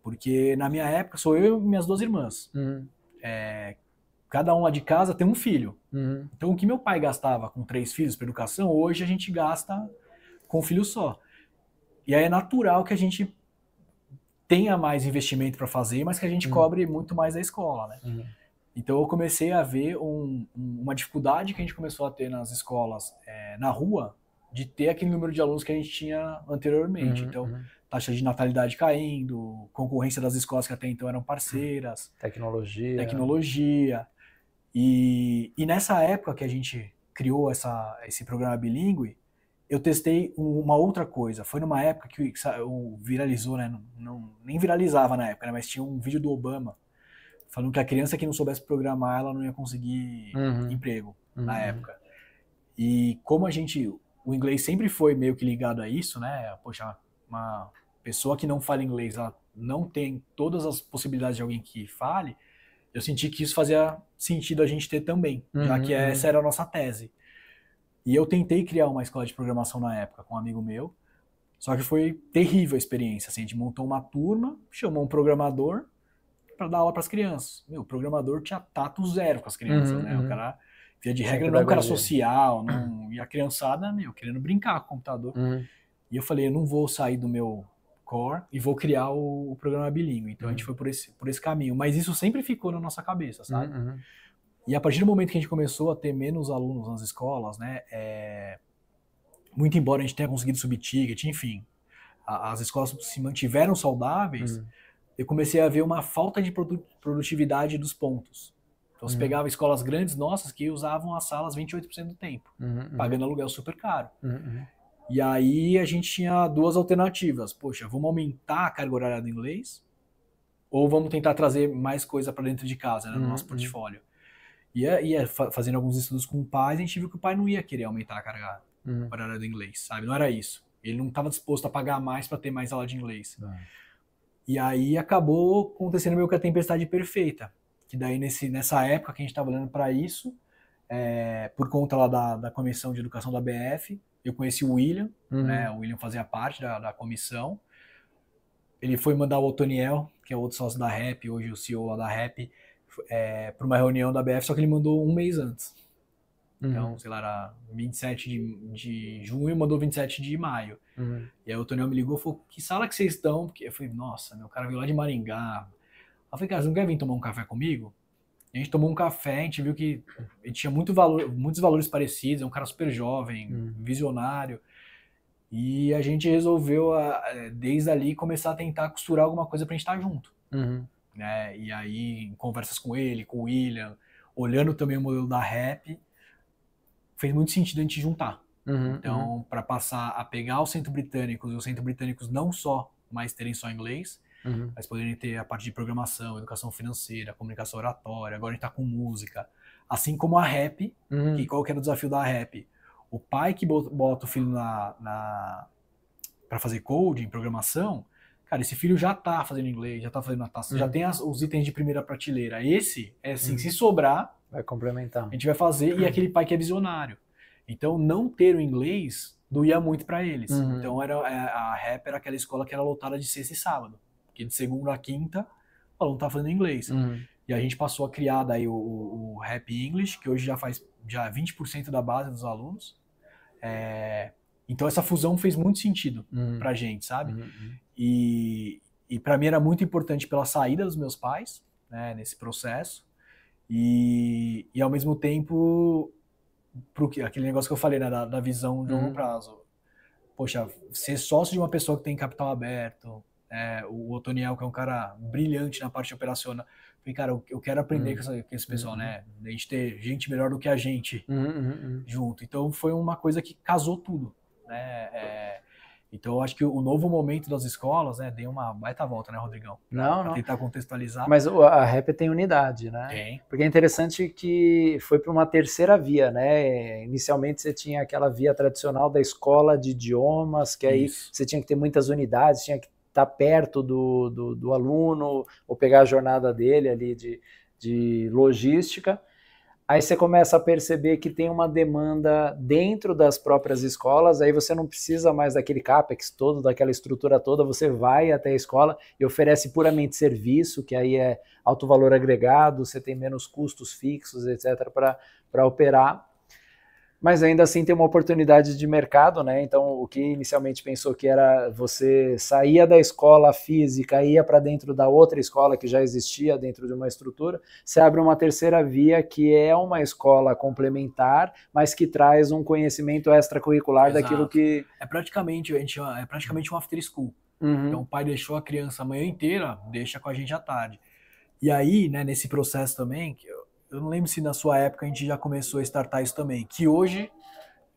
Porque, na minha época, sou eu e minhas 2 irmãs. Cada um lá de casa tem um filho. Então, o que meu pai gastava com 3 filhos para educação, hoje a gente gasta com um filho só. E aí é natural que a gente tenha mais investimento para fazer, mas que a gente cobre muito mais a escola, né? Então, eu comecei a ver uma dificuldade que a gente começou a ter nas escolas na rua, de ter aquele número de alunos que a gente tinha anteriormente. Então, taxa de natalidade caindo, concorrência das escolas que até então eram parceiras. Tecnologia. E nessa época que a gente criou esse programa bilíngue, eu testei uma outra coisa. Foi numa época que viralizou, né? Nem viralizava na época, né? Mas tinha um vídeo do Obama falando que a criança que não soubesse programar, ela não ia conseguir emprego na época. E como o inglês sempre foi meio que ligado a isso, né? Poxa, uma pessoa que não fala inglês, ela não tem todas as possibilidades de alguém que fale. Eu senti que isso fazia sentido a gente ter também, já que essa era a nossa tese. E eu tentei criar uma escola de programação na época com um amigo meu, só que foi terrível a experiência. Assim, a gente montou uma turma, chamou um programador para dar aula para as crianças. O programador tinha tato zero com as crianças, né? O cara, via de regra, não é um cara social, e a criançada, querendo brincar com o computador. E eu falei, eu não vou sair do meu core e vou criar o programa bilíngue. Então a gente foi por esse caminho. Mas isso sempre ficou na nossa cabeça, sabe? E a partir do momento que a gente começou a ter menos alunos nas escolas, né? Muito embora a gente tenha conseguido subir ticket, enfim, as escolas se mantiveram saudáveis, eu comecei a ver uma falta de produtividade dos pontos. Então você pegava escolas grandes nossas que usavam as salas 28% do tempo, pagando aluguel super caro. E aí a gente tinha 2 alternativas. Poxa, vamos aumentar a carga horária do inglês ou vamos tentar trazer mais coisa para dentro de casa, né, no nosso portfólio. E fazendo alguns estudos com pais, a gente viu que o pai não ia querer aumentar a carga horária do inglês, sabe? Não era isso. Ele não estava disposto a pagar mais para ter mais aula de inglês. E aí acabou acontecendo meio que a tempestade perfeita. Que daí nessa época que a gente estava olhando para isso, por conta lá da comissão de educação da BF, eu conheci o William, né? O William fazia parte da comissão. Ele foi mandar o Otoniel, que é outro sócio da REP, hoje o CEO lá da REP, para uma reunião da BF, só que ele mandou um mês antes. Então, sei lá, era 27 de junho, mandou 27 de maio. E aí o Otoniel me ligou e falou, que sala que vocês estão? Porque eu falei, nossa, meu cara veio lá de Maringá. Eu falei, cara, você não quer vir tomar um café comigo? A gente tomou um café, a gente viu que ele tinha muitos valores parecidos, é um cara super jovem, visionário. E a gente resolveu, desde ali, começar a tentar costurar alguma coisa pra gente estar junto. Né? E aí, em conversas com ele, com o William, olhando também o modelo da REP, fez muito sentido a gente juntar. Então, para passar a pegar os centros britânicos, e os centros britânicos não só mais terem só inglês, mas poderem ter a parte de programação, educação financeira, comunicação oratória, agora a gente tá com música. Assim como a REP, que qual que era o desafio da REP? O pai que bota o filho para fazer coding, programação, cara, esse filho já tá fazendo inglês, já tá fazendo natação, já tem os itens de primeira prateleira. Esse, é assim, se sobrar, vai complementar. A gente vai fazer, e aquele pai que é visionário. Então, não ter o inglês doía muito para eles. Então, a Rap era aquela escola que era lotada de sexta e sábado. Porque de segunda a quinta, o aluno tá fazendo inglês. E a gente passou a criar daí o Rap English, que hoje já faz 20% da base dos alunos. Então, essa fusão fez muito sentido pra gente, sabe? E para mim era muito importante pela saída dos meus pais, né, nesse processo. E ao mesmo tempo, aquele negócio que eu falei, né, da visão de longo prazo. Poxa, ser sócio de uma pessoa que tem capital aberto, o Otoniel, que é um cara brilhante na parte operacional, falei, cara, eu quero aprender com esse pessoal, né? A gente ter gente melhor do que a gente junto. Então foi uma coisa que casou tudo, né? Então eu acho que o novo momento das escolas, né, deu uma baita volta, né, Rodrigão? Pra tentar contextualizar. Mas a Rap tem unidade, né? Tem. Porque é interessante que foi para uma terceira via, né? Inicialmente você tinha aquela via tradicional da escola de idiomas, que aí você tinha que ter muitas unidades, tinha que estar perto do aluno, ou pegar a jornada dele ali de logística. Aí você começa a perceber que tem uma demanda dentro das próprias escolas, aí você não precisa mais daquele CAPEX todo, daquela estrutura toda, você vai até a escola e oferece puramente serviço, que aí é alto valor agregado, você tem menos custos fixos, etc., para operar. Mas ainda assim tem uma oportunidade de mercado, né? Então o que inicialmente pensou que era você saía da escola física, ia para dentro da outra escola que já existia dentro de uma estrutura, você abre uma terceira via que é uma escola complementar, mas que traz um conhecimento extracurricular daquilo que... É praticamente um after school. Então o pai deixou a criança a manhã inteira, deixa com a gente à tarde. E aí, né, nesse processo também, eu não lembro se na sua época a gente já começou a startar isso também, que hoje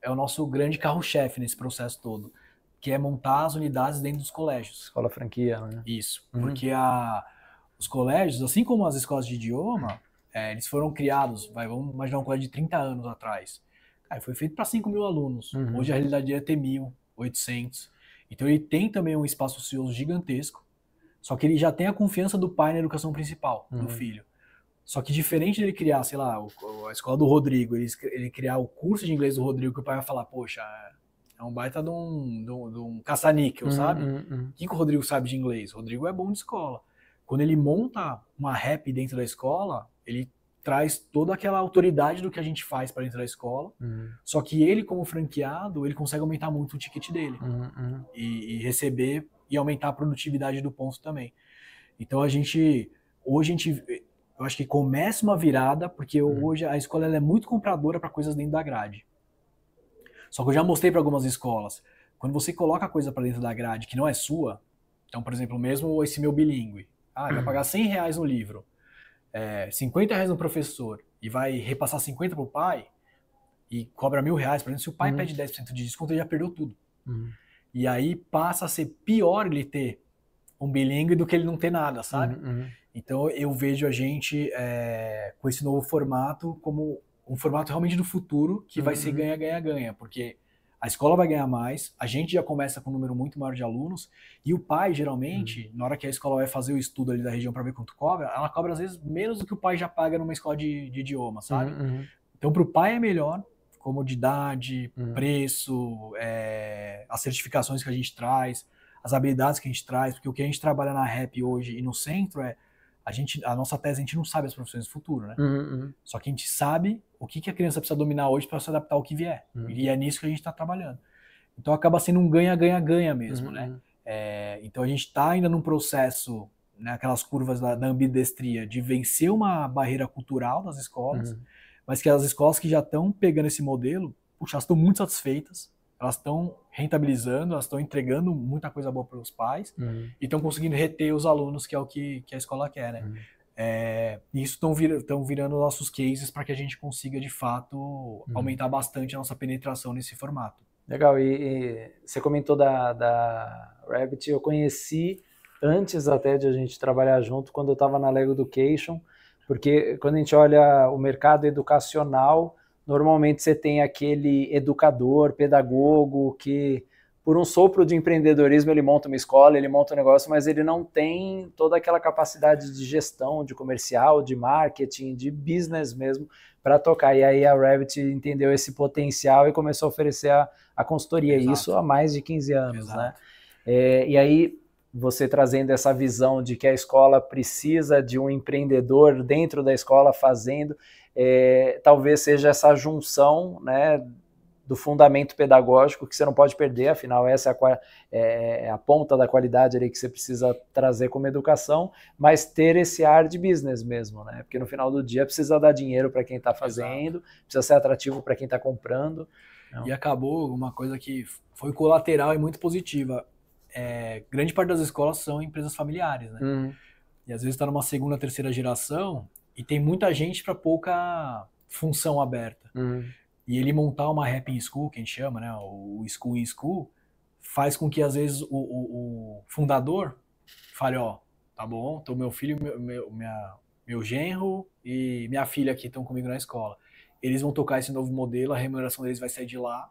é o nosso grande carro-chefe nesse processo todo, que é montar as unidades dentro dos colégios. Escola franquia, né? Isso, porque os colégios, assim como as escolas de idioma, eles foram criados, vamos imaginar um colégio de 30 anos atrás. Cara, foi feito para 5 mil alunos. Hoje a realidade é ter 1.800. Então ele tem também um espaço ocioso gigantesco, só que ele já tem a confiança do pai na educação principal, do filho. Só que diferente dele criar, sei lá, a escola do Rodrigo, ele criar o curso de inglês do Rodrigo, que o pai vai falar, poxa, é um baita de um caça-níquel, sabe? O que o Rodrigo sabe de inglês? O Rodrigo é bom de escola. Quando ele monta uma rap dentro da escola, ele traz toda aquela autoridade do que a gente faz para dentro da escola, só que ele, como franqueado, ele consegue aumentar muito o ticket dele e receber e aumentar a produtividade do ponto também. Então hoje a gente... Eu acho que começa uma virada, porque hoje a escola ela é muito compradora para coisas dentro da grade. Só que eu já mostrei para algumas escolas, quando você coloca a coisa para dentro da grade que não é sua, então, por exemplo, mesmo esse meu bilíngue, vai pagar R$100 no livro, R$50 no professor, e vai repassar 50 pro pai, e cobra R$1.000, por exemplo, se o pai pede 10% de desconto, ele já perdeu tudo. E aí passa a ser pior ele ter um bilíngue do que ele não ter nada, sabe? Então eu vejo a gente com esse novo formato como um formato realmente do futuro que vai ser ganha-ganha-ganha, porque a escola vai ganhar mais, a gente já começa com um número muito maior de alunos, e o pai, geralmente, na hora que a escola vai fazer o estudo ali da região para ver quanto cobra, ela cobra às vezes menos do que o pai já paga numa escola de idioma, sabe? Então para o pai é melhor, comodidade, preço, as certificações que a gente traz, as habilidades que a gente traz, porque o que a gente trabalha na Rap hoje e no centro a nossa tese, a gente não sabe as profissões do futuro, né? Só que a gente sabe o que a criança precisa dominar hoje para se adaptar ao que vier. E é nisso que a gente está trabalhando. Então acaba sendo um ganha-ganha-ganha mesmo, né? Então a gente está ainda num processo, né, aquelas curvas da ambidestria, de vencer uma barreira cultural das escolas, mas que as escolas que já estão pegando esse modelo, puxa, elas estão muito satisfeitas, elas estão rentabilizando, elas estão entregando muita coisa boa para os pais e estão conseguindo reter os alunos, que é o que a escola quer, né? E isso estão virando nossos cases para que a gente consiga, de fato, aumentar bastante a nossa penetração nesse formato. Legal, e você comentou da Rabbit, eu conheci antes até de a gente trabalhar junto, quando eu estava na Lego Education, porque quando a gente olha o mercado educacional, normalmente você tem aquele educador, pedagogo, que por um sopro de empreendedorismo, ele monta uma escola, ele monta um negócio, mas ele não tem toda aquela capacidade de gestão, de comercial, de marketing, de business mesmo, para tocar. E aí a Revit entendeu esse potencial e começou a oferecer a consultoria. Exato. Isso há mais de 15 anos, Exato. Né? E aí você trazendo essa visão de que a escola precisa de um empreendedor dentro da escola fazendo, talvez seja essa junção, né, do fundamento pedagógico que você não pode perder, afinal essa é a ponta da qualidade ali que você precisa trazer como educação, mas ter esse ar de business mesmo, né? Porque no final do dia precisa dar dinheiro para quem está fazendo, Exato. Precisa ser atrativo para quem está comprando. Não. E acabou uma coisa que foi colateral e muito positiva. Grande parte das escolas são empresas familiares, né? E às vezes está numa segunda, terceira geração e tem muita gente para pouca função aberta. E ele montar uma Happy School, que a gente chama, né, o School in School, faz com que, às vezes, o fundador fale, ó, tá bom, então meu filho, meu genro e minha filha aqui estão comigo na escola. Eles vão tocar esse novo modelo, a remuneração deles vai sair de lá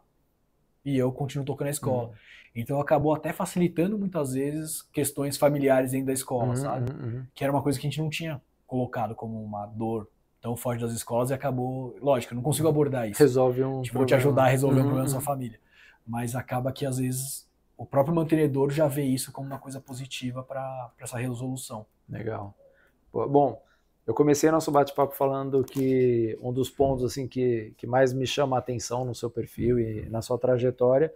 e eu continuo tocando a escola. Então acabou até facilitando, muitas vezes, questões familiares dentro da escola, sabe? Que era uma coisa que a gente não tinha colocado como uma dor tão forte das escolas e acabou... Lógico, eu não consigo abordar isso. Resolve um tipo, vou te ajudar a resolver um problema da sua família. Mas acaba que, às vezes, o próprio mantenedor já vê isso como uma coisa positiva para essa resolução. Legal. Bom, eu comecei nosso bate-papo falando que um dos pontos assim, que mais me chama a atenção no seu perfil e na sua trajetória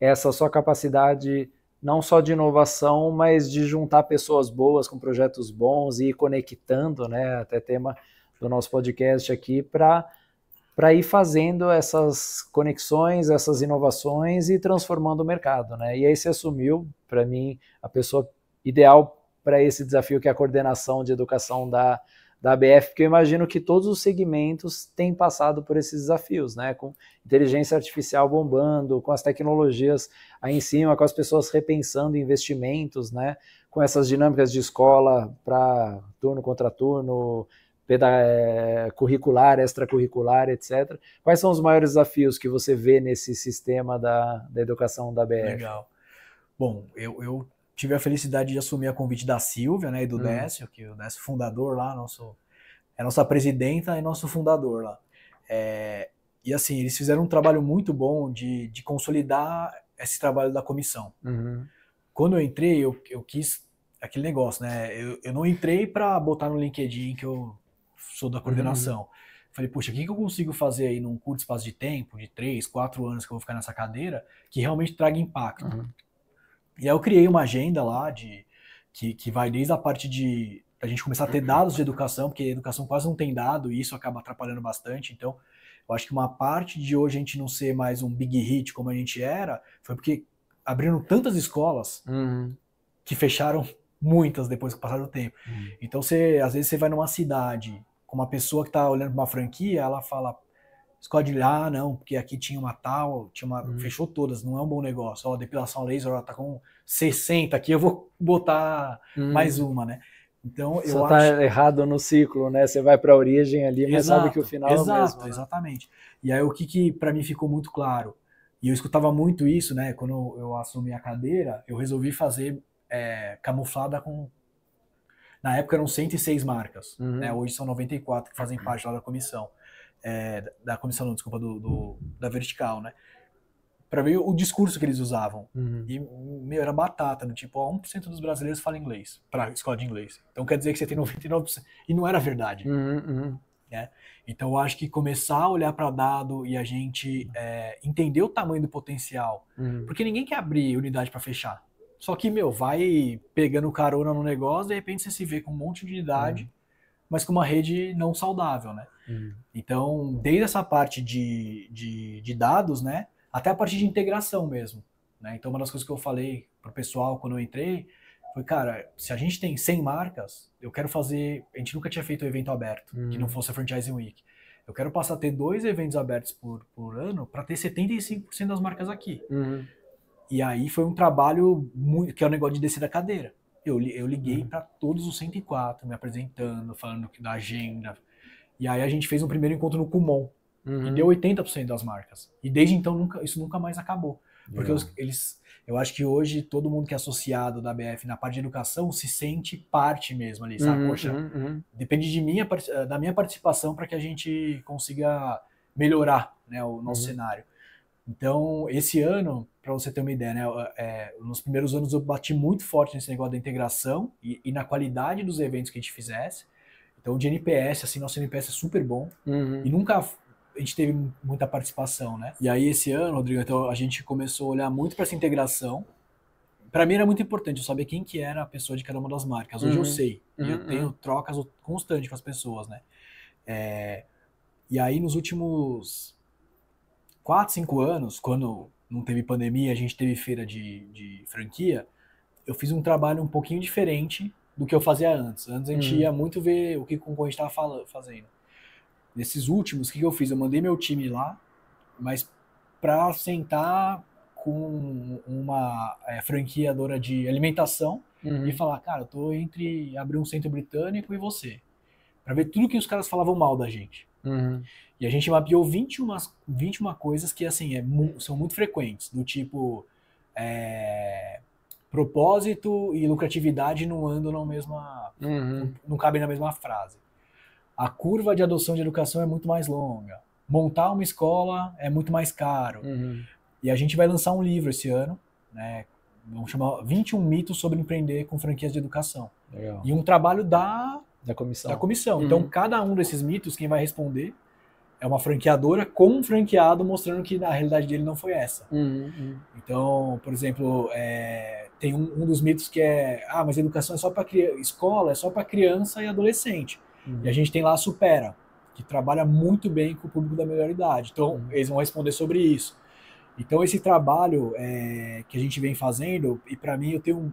é essa sua capacidade não só de inovação, mas de juntar pessoas boas com projetos bons e ir conectando, né, até tema do nosso podcast aqui, para ir fazendo essas conexões, essas inovações e transformando o mercado, né? E aí você assumiu, para mim, a pessoa ideal para esse desafio, que é a coordenação de educação da ABF, porque eu imagino que todos os segmentos têm passado por esses desafios, né? Com inteligência artificial bombando, com as tecnologias aí em cima, com as pessoas repensando investimentos, né? Com essas dinâmicas de escola para turno contra turno, curricular, extracurricular, etc. Quais são os maiores desafios que você vê nesse sistema da educação da ABF? Legal. Bom, eu tive a felicidade de assumir a convite da Silvia, né, e do Décio, que o Décio fundador lá, é nossa presidenta e nosso fundador lá. E assim, eles fizeram um trabalho muito bom de consolidar esse trabalho da comissão. Quando eu entrei, eu quis aquele negócio, né? Eu não entrei para botar no LinkedIn que eu sou da coordenação. Falei, puxa, o que eu consigo fazer aí num curto espaço de tempo, de 3, 4 anos que eu vou ficar nessa cadeira, que realmente traga impacto? E aí eu criei uma agenda lá que vai desde a parte de a gente começar a ter dados de educação, porque a educação quase não tem dado e isso acaba atrapalhando bastante. Então, eu acho que uma parte de hoje a gente não ser mais um big hit como a gente era, foi porque abriram tantas escolas que fecharam muitas depois que passaram o tempo. Então, às vezes você vai numa cidade com uma pessoa que está olhando para uma franquia, ela fala, escola de lá, não, porque aqui tinha uma tal, fechou todas, não é um bom negócio. Ó, depilação a laser, ela tá com 60 aqui, eu vou botar mais uma, né? Então, eu acho... tá errado no ciclo, né? Você vai para a origem ali, mas sabe que o final é o mesmo. Né? Exatamente. E aí, o que para mim ficou muito claro, e eu escutava muito isso, né? Quando eu assumi a cadeira, eu resolvi fazer camuflada com... Na época eram 106 marcas, né? Hoje são 94 que fazem parte lá da comissão. Da comissão, não, desculpa, da vertical, né? Para ver o discurso que eles usavam. E, era batata, tipo, 1% dos brasileiros falam inglês, para escola de inglês. Então quer dizer que você tem 99%. E não era verdade. Né? Então eu acho que começar a olhar para dado e a gente entender o tamanho do potencial. Porque ninguém quer abrir unidade para fechar. Só que, vai pegando carona no negócio, de repente você se vê com um monte de unidade, mas com uma rede não saudável, né? Então, desde essa parte de dados, né, até a parte de integração mesmo, né? Então, uma das coisas que eu falei pro pessoal quando eu entrei foi, cara, se a gente tem 100 marcas, eu quero fazer... A gente nunca tinha feito um evento aberto, que não fosse a Franchising Week. Eu quero passar a ter 2 eventos abertos por ano para ter 75% das marcas aqui. E aí foi um trabalho que é o negócio de descer da cadeira. Eu liguei para todos os 104, me apresentando, falando da agenda. E aí a gente fez um primeiro encontro no Kumon. E deu 80% das marcas. E desde então isso nunca mais acabou. Porque eu acho que hoje todo mundo que é associado da BF na parte de educação se sente parte mesmo ali, sabe? Poxa, depende de mim, da minha participação para que a gente consiga melhorar, né, o nosso cenário. Então, esse ano, para você ter uma ideia, né, nos primeiros anos eu bati muito forte nesse negócio da integração e na qualidade dos eventos que a gente fizesse. Então, de NPS, assim, nosso NPS é super bom. E nunca a gente teve muita participação, né? E aí, esse ano, Rodrigo, então, a gente começou a olhar muito para essa integração. Para mim era muito importante eu saber quem que era a pessoa de cada uma das marcas. Hoje eu sei. E eu tenho trocas constantes com as pessoas, né? E aí, nos últimos 4, 5 anos, quando não teve pandemia, a gente teve feira de franquia, eu fiz um trabalho um pouquinho diferente do que eu fazia antes. Antes a gente ia muito ver o que o concorrente estava fazendo. Nesses últimos, o que eu fiz? Eu mandei meu time lá, mas para sentar com uma franqueadora de alimentação e falar, cara, eu tô entre abrir um centro britânico e você. Para ver tudo que os caras falavam mal da gente. E a gente mapeou 21 coisas que, assim, são muito frequentes, do tipo... propósito e lucratividade não andam na mesma... não cabem na mesma frase. A curva de adoção de educação é muito mais longa. Montar uma escola é muito mais caro. E a gente vai lançar um livro esse ano, né? Vamos chamar 21 mitos sobre empreender com franquias de educação. Legal. E um trabalho da comissão. Então, cada um desses mitos, quem vai responder é uma franqueadora com um franqueado mostrando que na realidade dele não foi essa. Então, por exemplo, tem um dos mitos que é mas a educação é só para escola, é só para criança e adolescente. E a gente tem lá a Supera, que trabalha muito bem com o público da melhor idade. Então, eles vão responder sobre isso. Então, esse trabalho que a gente vem fazendo, e para mim eu tenho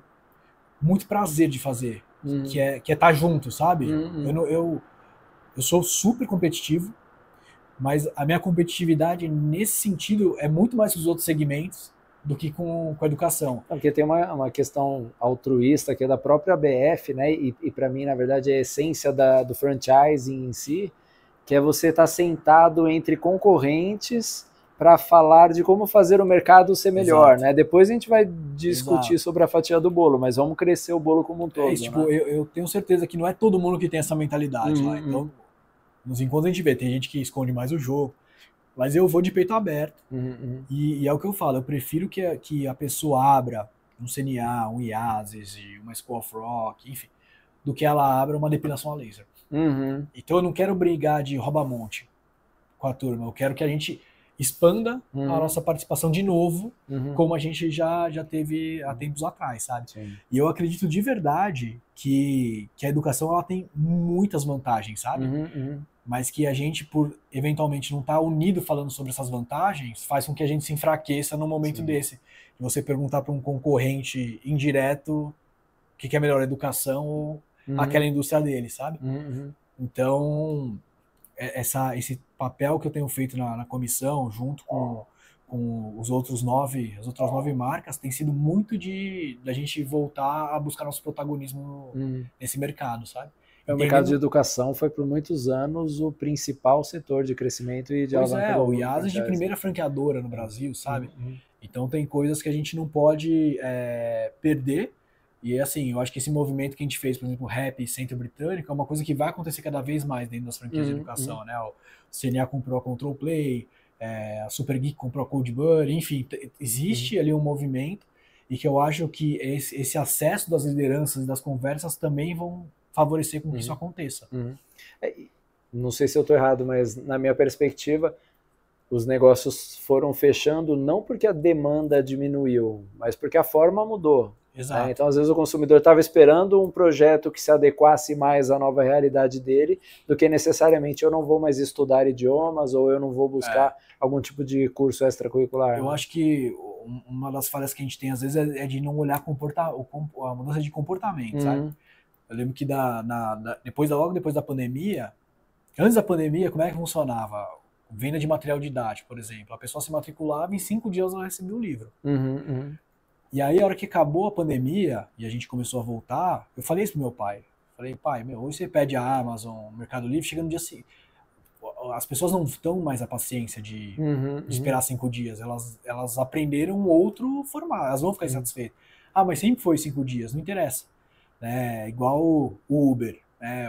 muito prazer de fazer, que é estar junto, sabe? Eu sou super competitivo, mas a minha competitividade nesse sentido é muito mais com os outros segmentos do que com a educação. Porque tem uma questão altruísta que é da própria BF, né? E para mim, na verdade, é a essência do franchising em si, que é você estar sentado entre concorrentes para falar de como fazer o mercado ser melhor, né? Depois a gente vai discutir sobre a fatia do bolo, mas vamos crescer o bolo como um todo. Tipo, né? eu tenho certeza que não é todo mundo que tem essa mentalidade lá. Então, nos encontros a gente vê, tem gente que esconde mais o jogo, mas eu vou de peito aberto. E é o que eu falo, eu prefiro que a pessoa abra um CNA, um IASES, uma School of Rock, enfim, do que ela abra uma depilação a laser. Então eu não quero brigar de rouba-monte com a turma, eu quero que a gente expanda a nossa participação de novo, como a gente já teve há tempos atrás, sabe? Sim. E eu acredito de verdade que a educação ela tem muitas vantagens, sabe? Mas que a gente, por eventualmente não estar unido falando sobre essas vantagens, faz com que a gente se enfraqueça num momento desse. De você perguntar para um concorrente indireto o que é melhor, a educação ou aquela indústria dele, sabe? Então, esse papel que eu tenho feito na comissão, junto com as outras 9 marcas, tem sido muito da gente voltar a buscar nosso protagonismo nesse mercado, sabe? O mercado de educação foi por muitos anos o principal setor de crescimento e de alavanca. O IASES de primeira franqueadora no Brasil, sabe? Então tem coisas que a gente não pode perder. E assim, eu acho que esse movimento que a gente fez, por exemplo, o Rap Centro Britânico, é uma coisa que vai acontecer cada vez mais dentro das franquias de educação, né? O CNA comprou a Control Play, a Super Geek comprou a Cold Buddy, enfim, existe ali um movimento e que eu acho que esse acesso das lideranças e das conversas também vão favorecer com que isso aconteça. Não sei se eu estou errado, mas na minha perspectiva, os negócios foram fechando não porque a demanda diminuiu, mas porque a forma mudou. Exato. Então, às vezes, o consumidor estava esperando um projeto que se adequasse mais à nova realidade dele, do que necessariamente eu não vou mais estudar idiomas ou eu não vou buscar algum tipo de curso extracurricular. Eu acho que uma das falhas que a gente tem, às vezes, é de não olhar a mudança de comportamento, sabe? Eu lembro que logo depois da pandemia, antes da pandemia, como é que funcionava? Venda de material didático, por exemplo. A pessoa se matriculava e em 5 dias ela recebia o livro. E aí, a hora que acabou a pandemia e a gente começou a voltar, eu falei isso pro meu pai. Falei, pai, hoje você pede a Amazon, Mercado Livre, chega no dia seguinte. as pessoas não estão mais a paciência de esperar 5 dias. Elas aprenderam outro formato. Elas vão ficar insatisfeitas. Ah, mas sempre foi 5 dias. Não interessa. Né? Igual o Uber.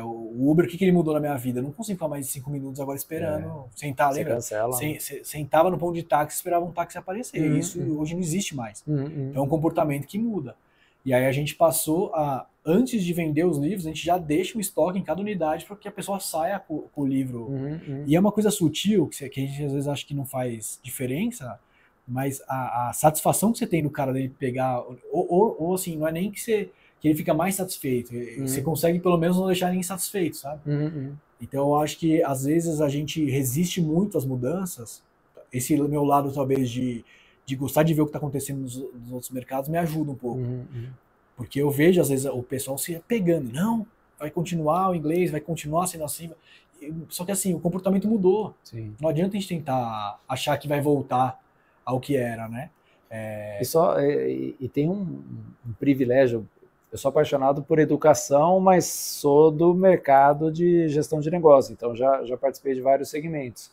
O Uber, o que ele mudou na minha vida? Eu não consigo ficar mais de 5 minutos agora esperando. Sentar, lembra? Sentava no ponto de táxi e esperava um táxi aparecer. Isso hoje não existe mais. É um comportamento que muda. E aí a gente passou a, antes de vender os livros, a gente já deixa um estoque em cada unidade para que a pessoa saia com o livro. E é uma coisa sutil, que a gente às vezes acha que não faz diferença, mas a satisfação que você tem no cara dele pegar, ou assim, não é nem que ele fica mais satisfeito, você consegue pelo menos não deixar ele insatisfeito, sabe? Então eu acho que às vezes a gente resiste muito às mudanças, esse meu lado talvez de gostar de ver o que está acontecendo nos outros mercados me ajuda um pouco. Porque eu vejo, às vezes, o pessoal se pegando. Não, vai continuar o inglês, vai continuar sendo assim. Só que, assim, o comportamento mudou. Sim. Não adianta a gente tentar achar que vai voltar ao que era, né? E tem um privilégio. Eu sou apaixonado por educação, mas sou do mercado de gestão de negócio. Então, já participei de vários segmentos.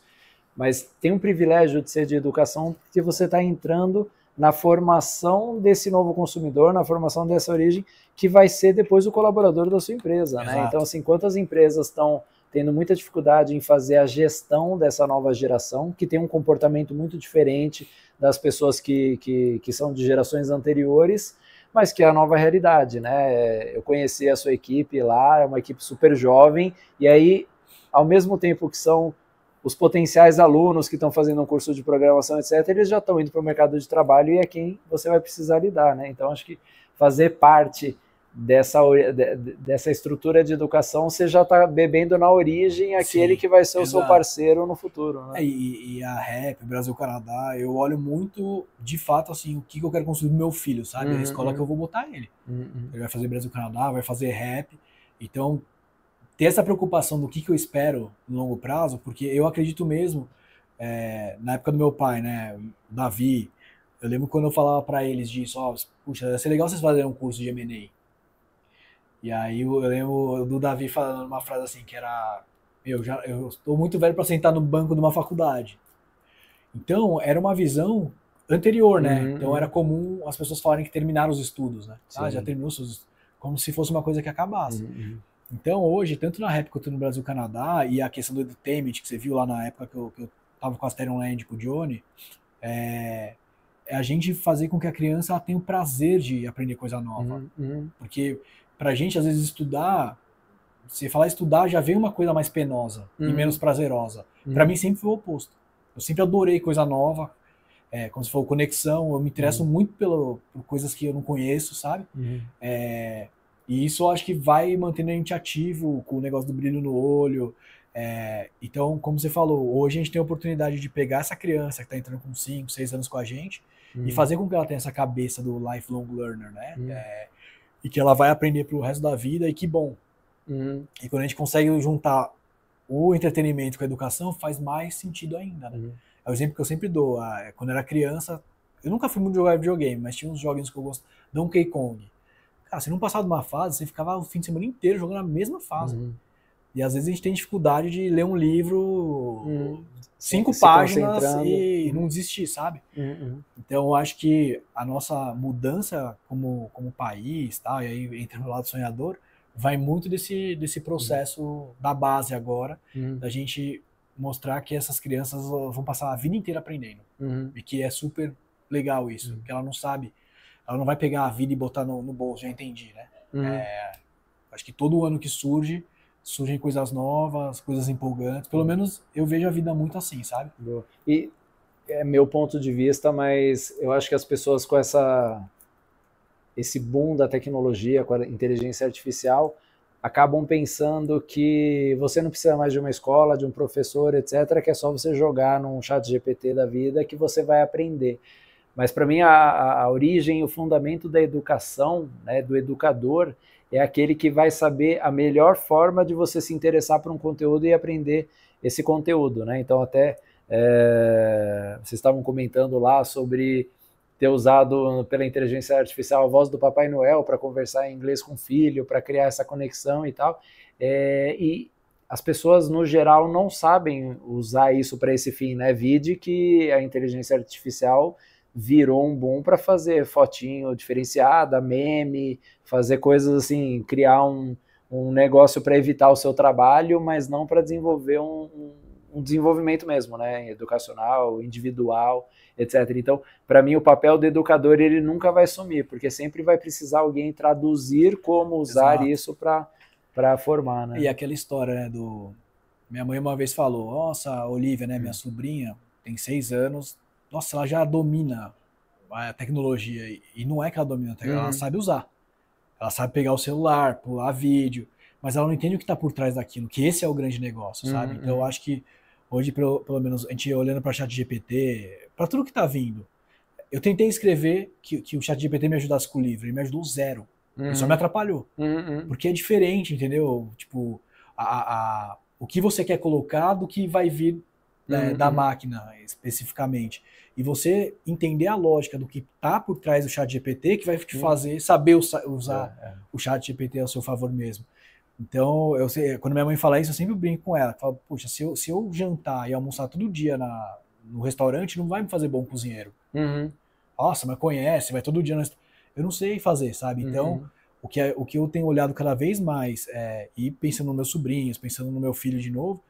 Mas tem um privilégio de ser de educação porque você está entrando na formação desse novo consumidor, na formação dessa origem, que vai ser depois o colaborador da sua empresa, né? Então, assim, quantas empresas estão tendo muita dificuldade em fazer a gestão dessa nova geração, que tem um comportamento muito diferente das pessoas que são de gerações anteriores, mas que é a nova realidade, né? Eu conheci a sua equipe lá, é uma equipe super jovem, e aí, ao mesmo tempo que são os potenciais alunos que estão fazendo um curso de programação, etc., eles já estão indo para o mercado de trabalho e é quem você vai precisar lidar, né? Então, acho que fazer parte dessa estrutura de educação, você já está bebendo na origem aquele que vai ser o seu parceiro no futuro, né? E a RAP, Brasil-Canadá, eu olho muito, de fato, assim, o que eu quero construir do meu filho, sabe? A escola que eu vou botar ele. Ele vai fazer Brasil-Canadá, vai fazer RAP, então ter essa preocupação do que eu espero no longo prazo, porque eu acredito mesmo, na época do meu pai, né, o Davi, eu lembro quando eu falava para eles disso, puxa, ia ser legal vocês fazerem um curso de M&A. E aí eu lembro do Davi falando uma frase assim, que era, eu estou muito velho para sentar no banco de uma faculdade. Então, era uma visão anterior, né? Então era comum as pessoas falarem que terminaram os estudos, né? Já terminou os estudos, como se fosse uma coisa que acabasse. Então, hoje, tanto na época quanto no Brasil-Canadá, e a questão do edutainment, que você viu lá na época que eu tava com a Asterion Land com o Johnny, é a gente fazer com que a criança tenha o prazer de aprender coisa nova. Porque, pra gente, às vezes, estudar, se falar estudar, já vem uma coisa mais penosa e menos prazerosa. Pra mim, sempre foi o oposto. Eu sempre adorei coisa nova, como se for conexão, eu me interesso muito por coisas que eu não conheço, sabe? E isso eu acho que vai mantendo a gente ativo com o negócio do brilho no olho. Então, como você falou, hoje a gente tem a oportunidade de pegar essa criança que está entrando com 5, 6 anos com a gente e fazer com que ela tenha essa cabeça do lifelong learner, né? E que ela vai aprender pro resto da vida, e que bom. E quando a gente consegue juntar o entretenimento com a educação, faz mais sentido ainda, né? É o exemplo que eu sempre dou. Quando eu era criança, eu nunca fui muito jogar videogame, mas tinha uns joguinhos que eu gosto. Donkey Kong. Cara, se não passar de uma fase, você ficava o fim de semana inteiro jogando a mesma fase. E às vezes a gente tem dificuldade de ler um livro, 5 páginas e não desistir, sabe? Então eu acho que a nossa mudança como país, tá? E aí entra no lado sonhador, vai muito desse processo da base agora, da gente mostrar que essas crianças vão passar a vida inteira aprendendo. E que é super legal isso, porque ela não sabe. Ela não vai pegar a vida e botar no bolso, já entendi, né? Acho que todo ano que surgem coisas novas, coisas empolgantes. Pelo menos eu vejo a vida muito assim, sabe? E é meu ponto de vista, mas eu acho que as pessoas com esse boom da tecnologia, com a inteligência artificial, acabam pensando que você não precisa mais de uma escola, de um professor, etc., que é só você jogar num chat GPT da vida que você vai aprender. Mas para mim a origem, o fundamento da educação, né, do educador, é aquele que vai saber a melhor forma de você se interessar por um conteúdo e aprender esse conteúdo, né? Então até vocês estavam comentando lá sobre ter usado pela inteligência artificial a voz do Papai Noel para conversar em inglês com o filho, para criar essa conexão e tal. E as pessoas, no geral, não sabem usar isso para esse fim, né? Vide que a inteligência artificial virou um boom para fazer fotinho diferenciada, meme, fazer coisas assim, criar um negócio para evitar o seu trabalho, mas não para desenvolver um desenvolvimento mesmo, né? Educacional, individual, etc. Então, para mim, o papel do educador ele nunca vai sumir, porque sempre vai precisar alguém traduzir como usar Exato. isso para formar, né? E aquela história, né, Minha mãe uma vez falou, nossa, a Olivia, né, minha sobrinha, tem 6 anos, nossa, ela já domina a tecnologia. E não é que ela domina a tecnologia, ela sabe usar. Ela sabe pegar o celular, pular vídeo, mas ela não entende o que está por trás daquilo, que esse é o grande negócio, sabe? Então eu acho que hoje, pelo menos, a gente olhando para o ChatGPT, para tudo que está vindo, eu tentei escrever que o ChatGPT me ajudasse com o livro, ele me ajudou zero. Ele só me atrapalhou. Porque é diferente, entendeu? Tipo, o que você quer colocar do que vai vir da máquina, especificamente. E você entender a lógica do que está por trás do ChatGPT que vai te fazer saber usar o ChatGPT ao seu favor mesmo. Então, quando minha mãe fala isso, eu sempre brinco com ela. Falo, puxa, se eu jantar e almoçar todo dia no restaurante, não vai me fazer bom cozinheiro. Nossa, mas conhece, vai todo dia. Eu não sei fazer, sabe? Então, o que eu tenho olhado cada vez mais, e pensando nos meus sobrinhos, pensando no meu filho de novo,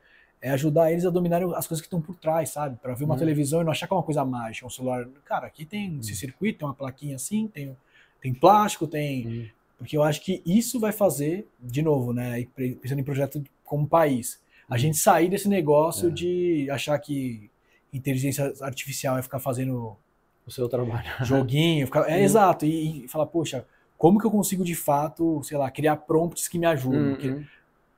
é ajudar eles a dominarem as coisas que estão por trás, sabe? Para ver uma televisão e não achar que é uma coisa mágica, um celular. Cara, aqui tem esse circuito, tem uma plaquinha assim, tem plástico, tem... Porque eu acho que isso vai fazer, de novo, né? Pensando em projeto como país, a gente sair desse negócio de achar que inteligência artificial vai ficar fazendo o seu trabalho. Joguinho, exato. E falar, poxa, como que eu consigo de fato, sei lá, criar prompts que me ajudem? Porque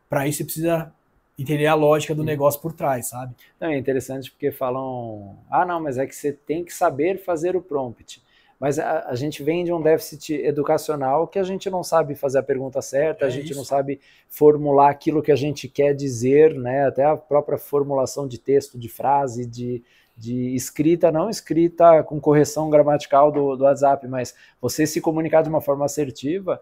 para isso você precisa entender a lógica do negócio por trás, sabe? Não, é interessante porque falam, não, mas é que você tem que saber fazer o prompt. Mas a gente vem de um déficit educacional que a gente não sabe fazer a pergunta certa, a gente não sabe formular aquilo que a gente quer dizer, né? Até a própria formulação de texto, de frase, de escrita, não escrita com correção gramatical do WhatsApp, mas você se comunicar de uma forma assertiva,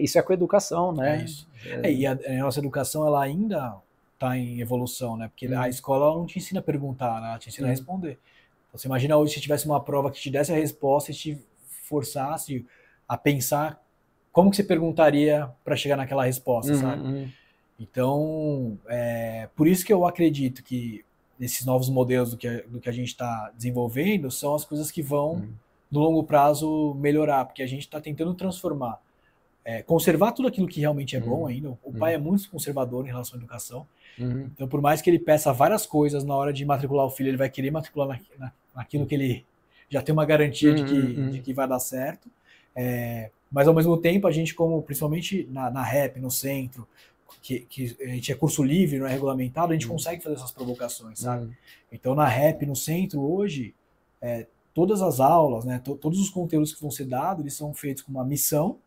isso é com educação, né? É isso. E a nossa educação, ela ainda está em evolução, né? Porque a escola não te ensina a perguntar, né? Ela te ensina a responder. Você imagina hoje se tivesse uma prova que te desse a resposta e te forçasse a pensar como que você perguntaria para chegar naquela resposta, sabe? Então, por isso que eu acredito que esses novos modelos do que a gente está desenvolvendo são as coisas que vão, no longo prazo, melhorar, porque a gente está tentando transformar, conservar tudo aquilo que realmente é bom ainda. O pai é muito conservador em relação à educação. Então, por mais que ele peça várias coisas na hora de matricular o filho, ele vai querer matricular naquilo que ele já tem uma garantia de que vai dar certo. Mas, ao mesmo tempo, a gente, como principalmente na REP, no centro, que a gente é curso livre, não é regulamentado, a gente consegue fazer essas provocações, sabe? Então, na REP, no centro, hoje, todas as aulas, né, todos os conteúdos que vão ser dados, eles são feitos com uma missão,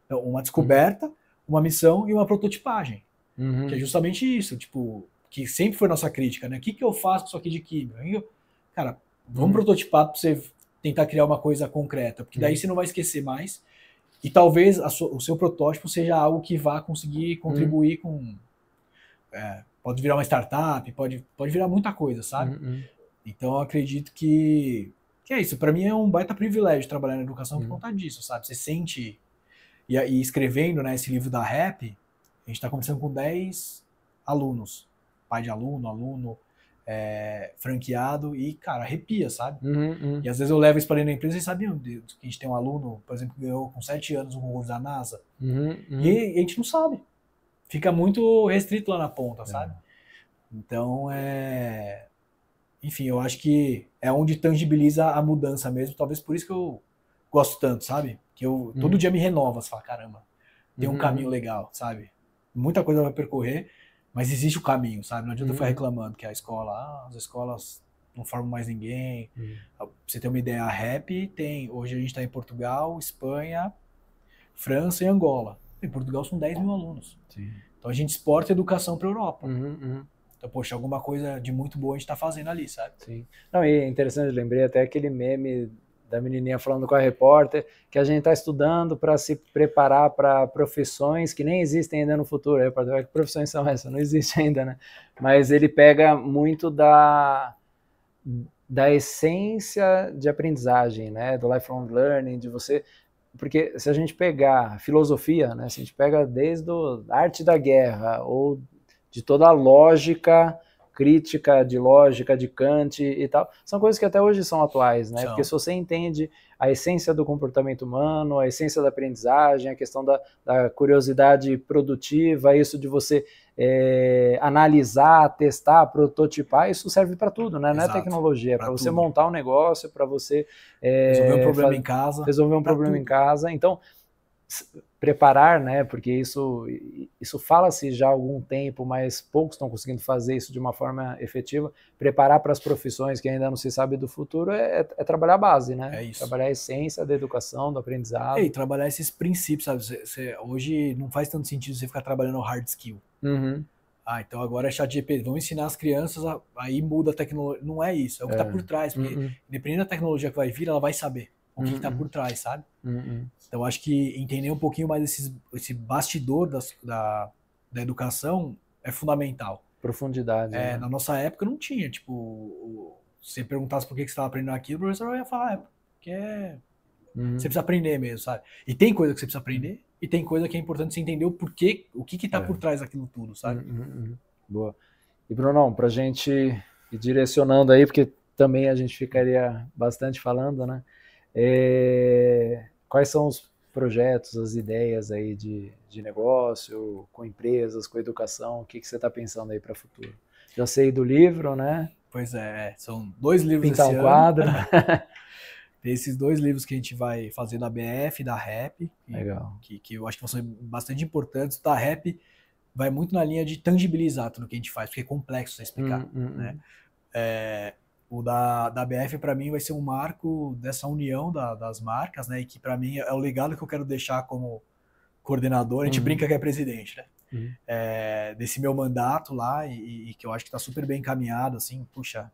uma descoberta, uma missão e uma prototipagem. Que é justamente isso, tipo, que sempre foi nossa crítica, né? O que eu faço com isso aqui de química? Cara, vamos prototipar para você tentar criar uma coisa concreta, porque daí você não vai esquecer mais. E talvez o seu protótipo seja algo que vá conseguir contribuir com... pode virar uma startup, pode virar muita coisa, sabe? Então eu acredito que é isso. Para mim é um baita privilégio trabalhar na educação por conta disso, sabe? Você sente... E escrevendo, né, esse livro da REP, a gente está conversando com 10 alunos. Pai de aluno, franqueado, e, cara, arrepia, sabe? E às vezes eu levo isso para dentro da empresa. Vocês sabiam que a gente tem um aluno, por exemplo, que ganhou com 7 anos um concurso da NASA? E a gente não sabe. Fica muito restrito lá na ponta, sabe? Então, enfim, eu acho que é onde tangibiliza a mudança mesmo. Talvez por isso que eu gosto tanto, sabe? Que eu todo dia me renova. Você fala, caramba, tem um caminho legal, sabe? Muita coisa vai percorrer, mas existe o caminho, sabe? Não adianta eu ficar reclamando que a escola, as escolas não formam mais ninguém. Pra você ter uma ideia, a REP hoje a gente está em Portugal, Espanha, França e Angola. Em Portugal são 10 mil alunos. Sim. Então a gente exporta educação para a Europa. Então, poxa, alguma coisa de muito boa a gente está fazendo ali, sabe? Sim. Não, e é interessante, lembrei até aquele meme da menininha falando com a repórter, que a gente está estudando para se preparar para profissões que nem existem ainda no futuro. A repórter, que profissões são essas? Não existe ainda, né? Mas ele pega muito da essência de aprendizagem, né? Do lifelong learning, de você... Porque se a gente pegar filosofia, né? Se a gente pega desde a arte da guerra, ou de toda a lógica... crítica de lógica de Kant e tal, são coisas que até hoje são atuais, né? Porque se você entende a essência do comportamento humano, a essência da aprendizagem, a questão da curiosidade produtiva, isso de você analisar, testar, prototipar, isso serve para tudo, né? Não é tecnologia, é para você montar um negócio, para você resolver um problema em casa. Resolver um problema em casa. Então, preparar, né? Porque isso fala-se já há algum tempo, mas poucos estão conseguindo fazer isso de uma forma efetiva. Preparar para as profissões que ainda não se sabe do futuro é trabalhar a base, né? É isso. Trabalhar a essência da educação, do aprendizado. E trabalhar esses princípios, sabe? Hoje não faz tanto sentido você ficar trabalhando hard skill. Uhum. Então agora é ChatGPT, vamos ensinar as crianças, aí muda a tecnologia. Não é isso, é o que está por trás, porque dependendo da tecnologia que vai vir, ela vai saber o que está por trás, sabe? Então acho que entender um pouquinho mais esse bastidor da educação é fundamental. Profundidade. Né? Na nossa época não tinha, tipo, se você perguntasse por que você estava aprendendo aquilo, o professor ia falar, porque você precisa aprender mesmo, sabe? E tem coisa que você precisa aprender, e tem coisa que é importante você entender o porquê, o que está por trás daquilo tudo, sabe? Boa. E Brunão, pra gente ir direcionando aí, porque também a gente ficaria bastante falando, né? Quais são os projetos, as ideias aí de negócio, com empresas, com educação? O que você está pensando aí para o futuro? Já sei do livro, né? Pois são 2 livros Pintar um quadro. Tem esses 2 livros que a gente vai fazer da BF e da REP. Legal. Que eu acho que vão ser bastante importantes. Da REP vai muito na linha de tangibilizar tudo que a gente faz, porque é complexo você explicar, né? O da BF, para mim, vai ser um marco dessa união das marcas, né? E que, para mim, é o legado que eu quero deixar como coordenador. A gente brinca que é presidente, né? Desse meu mandato lá, e que eu acho que está super bem encaminhado, assim, puxa,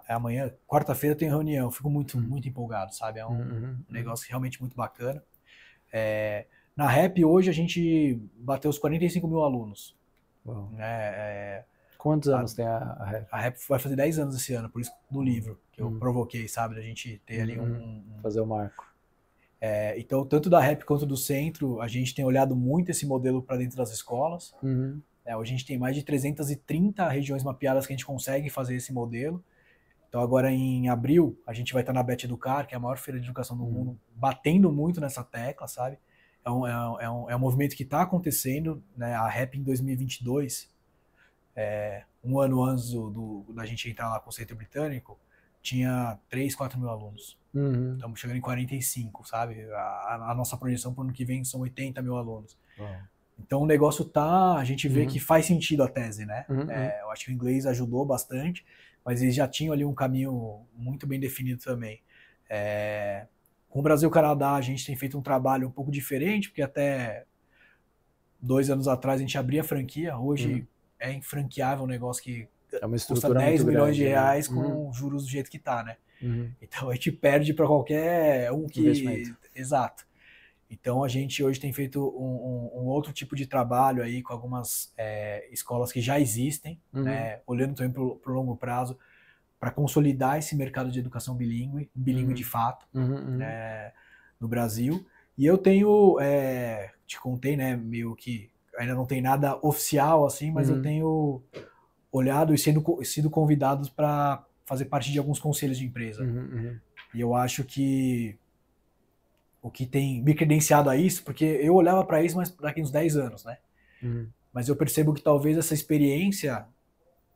amanhã, quarta-feira, tem reunião. Fico muito empolgado, sabe? É um negócio realmente muito bacana. Na REP, hoje, a gente bateu os 45 mil alunos. Quantos anos tem a REP? A REP vai fazer 10 anos esse ano, por isso do livro que eu provoquei, sabe? Da gente ter ali fazer o marco. Então, tanto da REP quanto do centro, a gente tem olhado muito esse modelo para dentro das escolas. Hoje a gente tem mais de 330 regiões mapeadas que a gente consegue fazer esse modelo. Então, agora em abril, a gente vai estar na Bet Educar, que é a maior feira de educação do mundo, batendo muito nessa tecla, sabe? É um movimento que está acontecendo, né? A REP em 2022, um ano antes da gente entrar lá com o Centro Britânico, tinha 3, 4 mil alunos. Estamos chegando em 45, sabe? A nossa projeção para o ano que vem são 80 mil alunos. Então o negócio a gente vê que faz sentido a tese, né? Eu acho que o inglês ajudou bastante, mas eles já tinham ali um caminho muito bem definido também. Com o Brasil e o Canadá, a gente tem feito um trabalho um pouco diferente, porque até 2 anos atrás a gente abria franquia, hoje é infranqueável um negócio que custa 10 milhões de reais com juros do jeito que tá, né? Então a gente perde para qualquer que... investimento. Exato. Então a gente hoje tem feito um outro tipo de trabalho aí com algumas escolas que já existem, né? Olhando também para o longo prazo, para consolidar esse mercado de educação bilíngue de fato, né, no Brasil. E eu tenho, te contei, né, meio que ainda não tem nada oficial assim, mas eu tenho olhado e sido convidado para fazer parte de alguns conselhos de empresa. E eu acho que o que tem me credenciado a isso, porque eu olhava para isso mas daqui uns 10 anos, né? Mas eu percebo que talvez essa experiência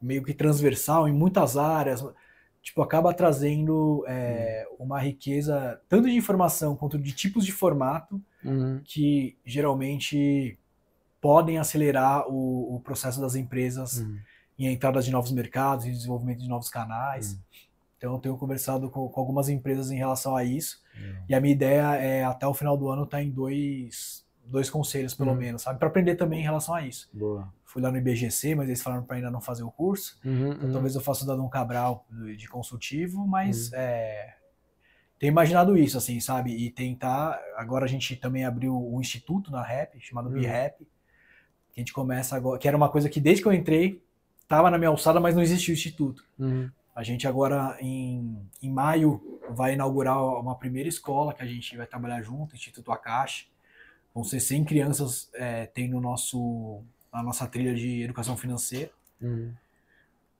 meio que transversal em muitas áreas, tipo, acaba trazendo uma riqueza tanto de informação quanto de tipos de formato que geralmente podem acelerar o processo das empresas em entradas de novos mercados, em desenvolvimento de novos canais. Então eu tenho conversado com algumas empresas em relação a isso, e a minha ideia é até o final do ano estar em dois conselhos pelo menos, sabe? Para aprender também em relação a isso. Boa. Fui lá no IBGC, mas eles falaram para ainda não fazer o curso. Então talvez eu faça o Dadon Cabral de consultivo, mas tenho imaginado isso, assim, sabe? E tentar. Agora a gente também abriu um instituto na RAP, chamado BeRap, que a gente começa agora. Que era uma coisa que desde que eu entrei, estava na minha alçada, mas não existia o instituto. A gente agora, em maio, vai inaugurar uma primeira escola que a gente vai trabalhar junto, Instituto Akashi. Vão ser 100 crianças, tem na nossa trilha de educação financeira.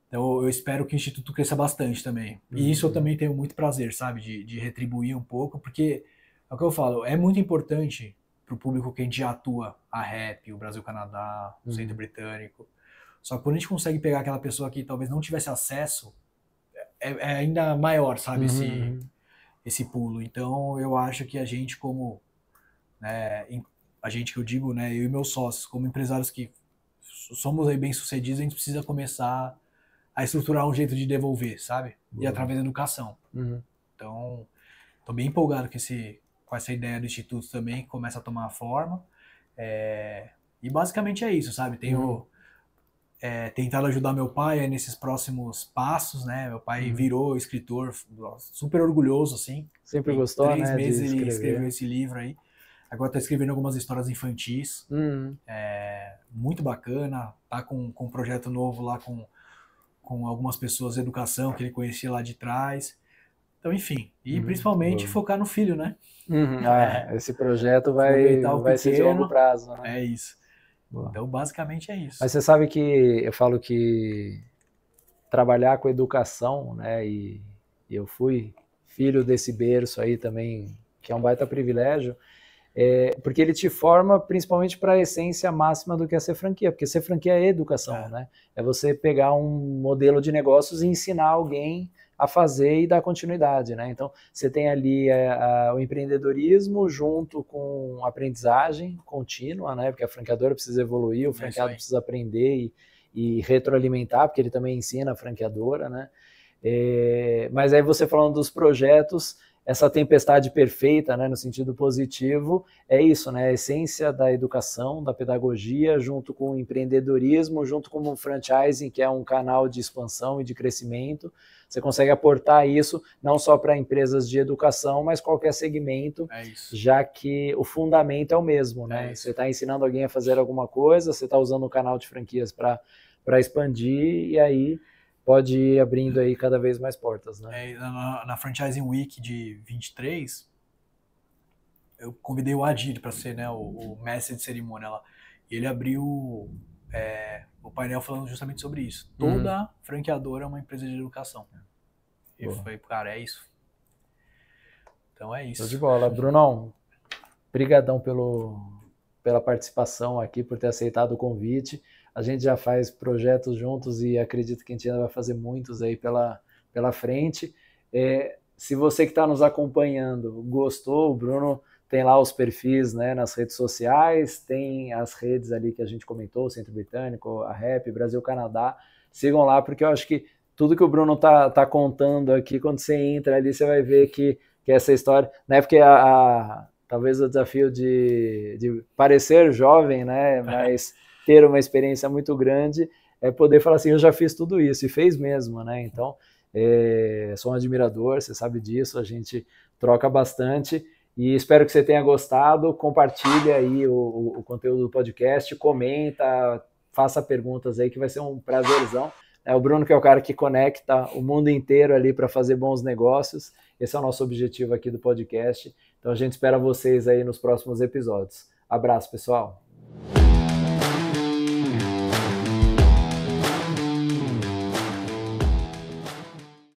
Então eu espero que o Instituto cresça bastante também. E isso eu também tenho muito prazer, sabe? De retribuir um pouco, porque é o que eu falo, é muito importante para o público que a gente já atua, a RAP, o Brasil-Canadá, o Centro Britânico. Só que quando a gente consegue pegar aquela pessoa que talvez não tivesse acesso, é ainda maior, sabe? Esse pulo. Então eu acho que a gente como... né, a gente que eu digo, né, eu e meus sócios, como empresários que somos aí bem-sucedidos, a gente precisa começar a estruturar um jeito de devolver, sabe? E através da educação. Então, estou bem empolgado com essa ideia do Instituto também, que começa a tomar forma. E basicamente é isso, sabe? Tenho tentado ajudar meu pai nesses próximos passos, né? Meu pai virou escritor, super orgulhoso, assim. Sempre gostou, 3 né, meses de ele escrever. escreveu esse livro aí. Agora está escrevendo algumas histórias infantis. Muito bacana. Tá com um projeto novo lá com algumas pessoas de educação que ele conhecia lá de trás. Então, enfim. E principalmente focar no filho, né? Esse projeto vai ser de longo prazo, né? É isso. Boa. Então, basicamente é isso. Mas você sabe que eu falo que trabalhar com educação, né? E eu fui filho desse berço aí também, que é um baita privilégio, porque ele te forma principalmente para a essência máxima do que é ser franquia, porque ser franquia é educação, né? É você pegar um modelo de negócios e ensinar alguém a fazer e dar continuidade, né? Então, você tem ali o empreendedorismo junto com aprendizagem contínua, né? Porque a franqueadora precisa evoluir, o franqueado precisa aprender e retroalimentar, porque ele também ensina a franqueadora, né? Mas aí você falando dos projetos, essa tempestade perfeita, né, no sentido positivo, é isso, né, a essência da educação, da pedagogia, junto com o empreendedorismo, junto com o franchising, que é um canal de expansão e de crescimento. Você consegue aportar isso não só para empresas de educação, mas qualquer segmento, já que o fundamento é o mesmo, né? Você está ensinando alguém a fazer alguma coisa, você está usando o canal de franquias para expandir, e aí pode ir abrindo aí cada vez mais portas, né? Na Franchising Week de 23, eu convidei o Adir para ser, né, o mestre de cerimônia lá. E ele abriu o painel falando justamente sobre isso. Toda franqueadora é uma empresa de educação. E eu falei, cara, é isso. Então é isso. Tô de bola. Brunão, brigadão pela participação aqui, por ter aceitado o convite. A gente já faz projetos juntos e acredito que a gente ainda vai fazer muitos aí pela frente. Se você que está nos acompanhando gostou, o Bruno tem lá os perfis, né, nas redes sociais, tem as redes ali que a gente comentou, o Centro Britânico, a RAP, Brasil-Canadá. Sigam lá, porque eu acho que tudo que o Bruno tá contando aqui, quando você entra ali, você vai ver que essa história, né, porque talvez o desafio de parecer jovem, né, mas ter uma experiência muito grande, é poder falar assim, eu já fiz tudo isso, e fez mesmo, né? Então, sou um admirador, você sabe disso, a gente troca bastante, e espero que você tenha gostado. Compartilhe aí o conteúdo do podcast, comenta, faça perguntas aí, que vai ser um prazerzão. O Bruno, que é o cara que conecta o mundo inteiro ali para fazer bons negócios, esse é o nosso objetivo aqui do podcast, então a gente espera vocês aí nos próximos episódios. Abraço, pessoal!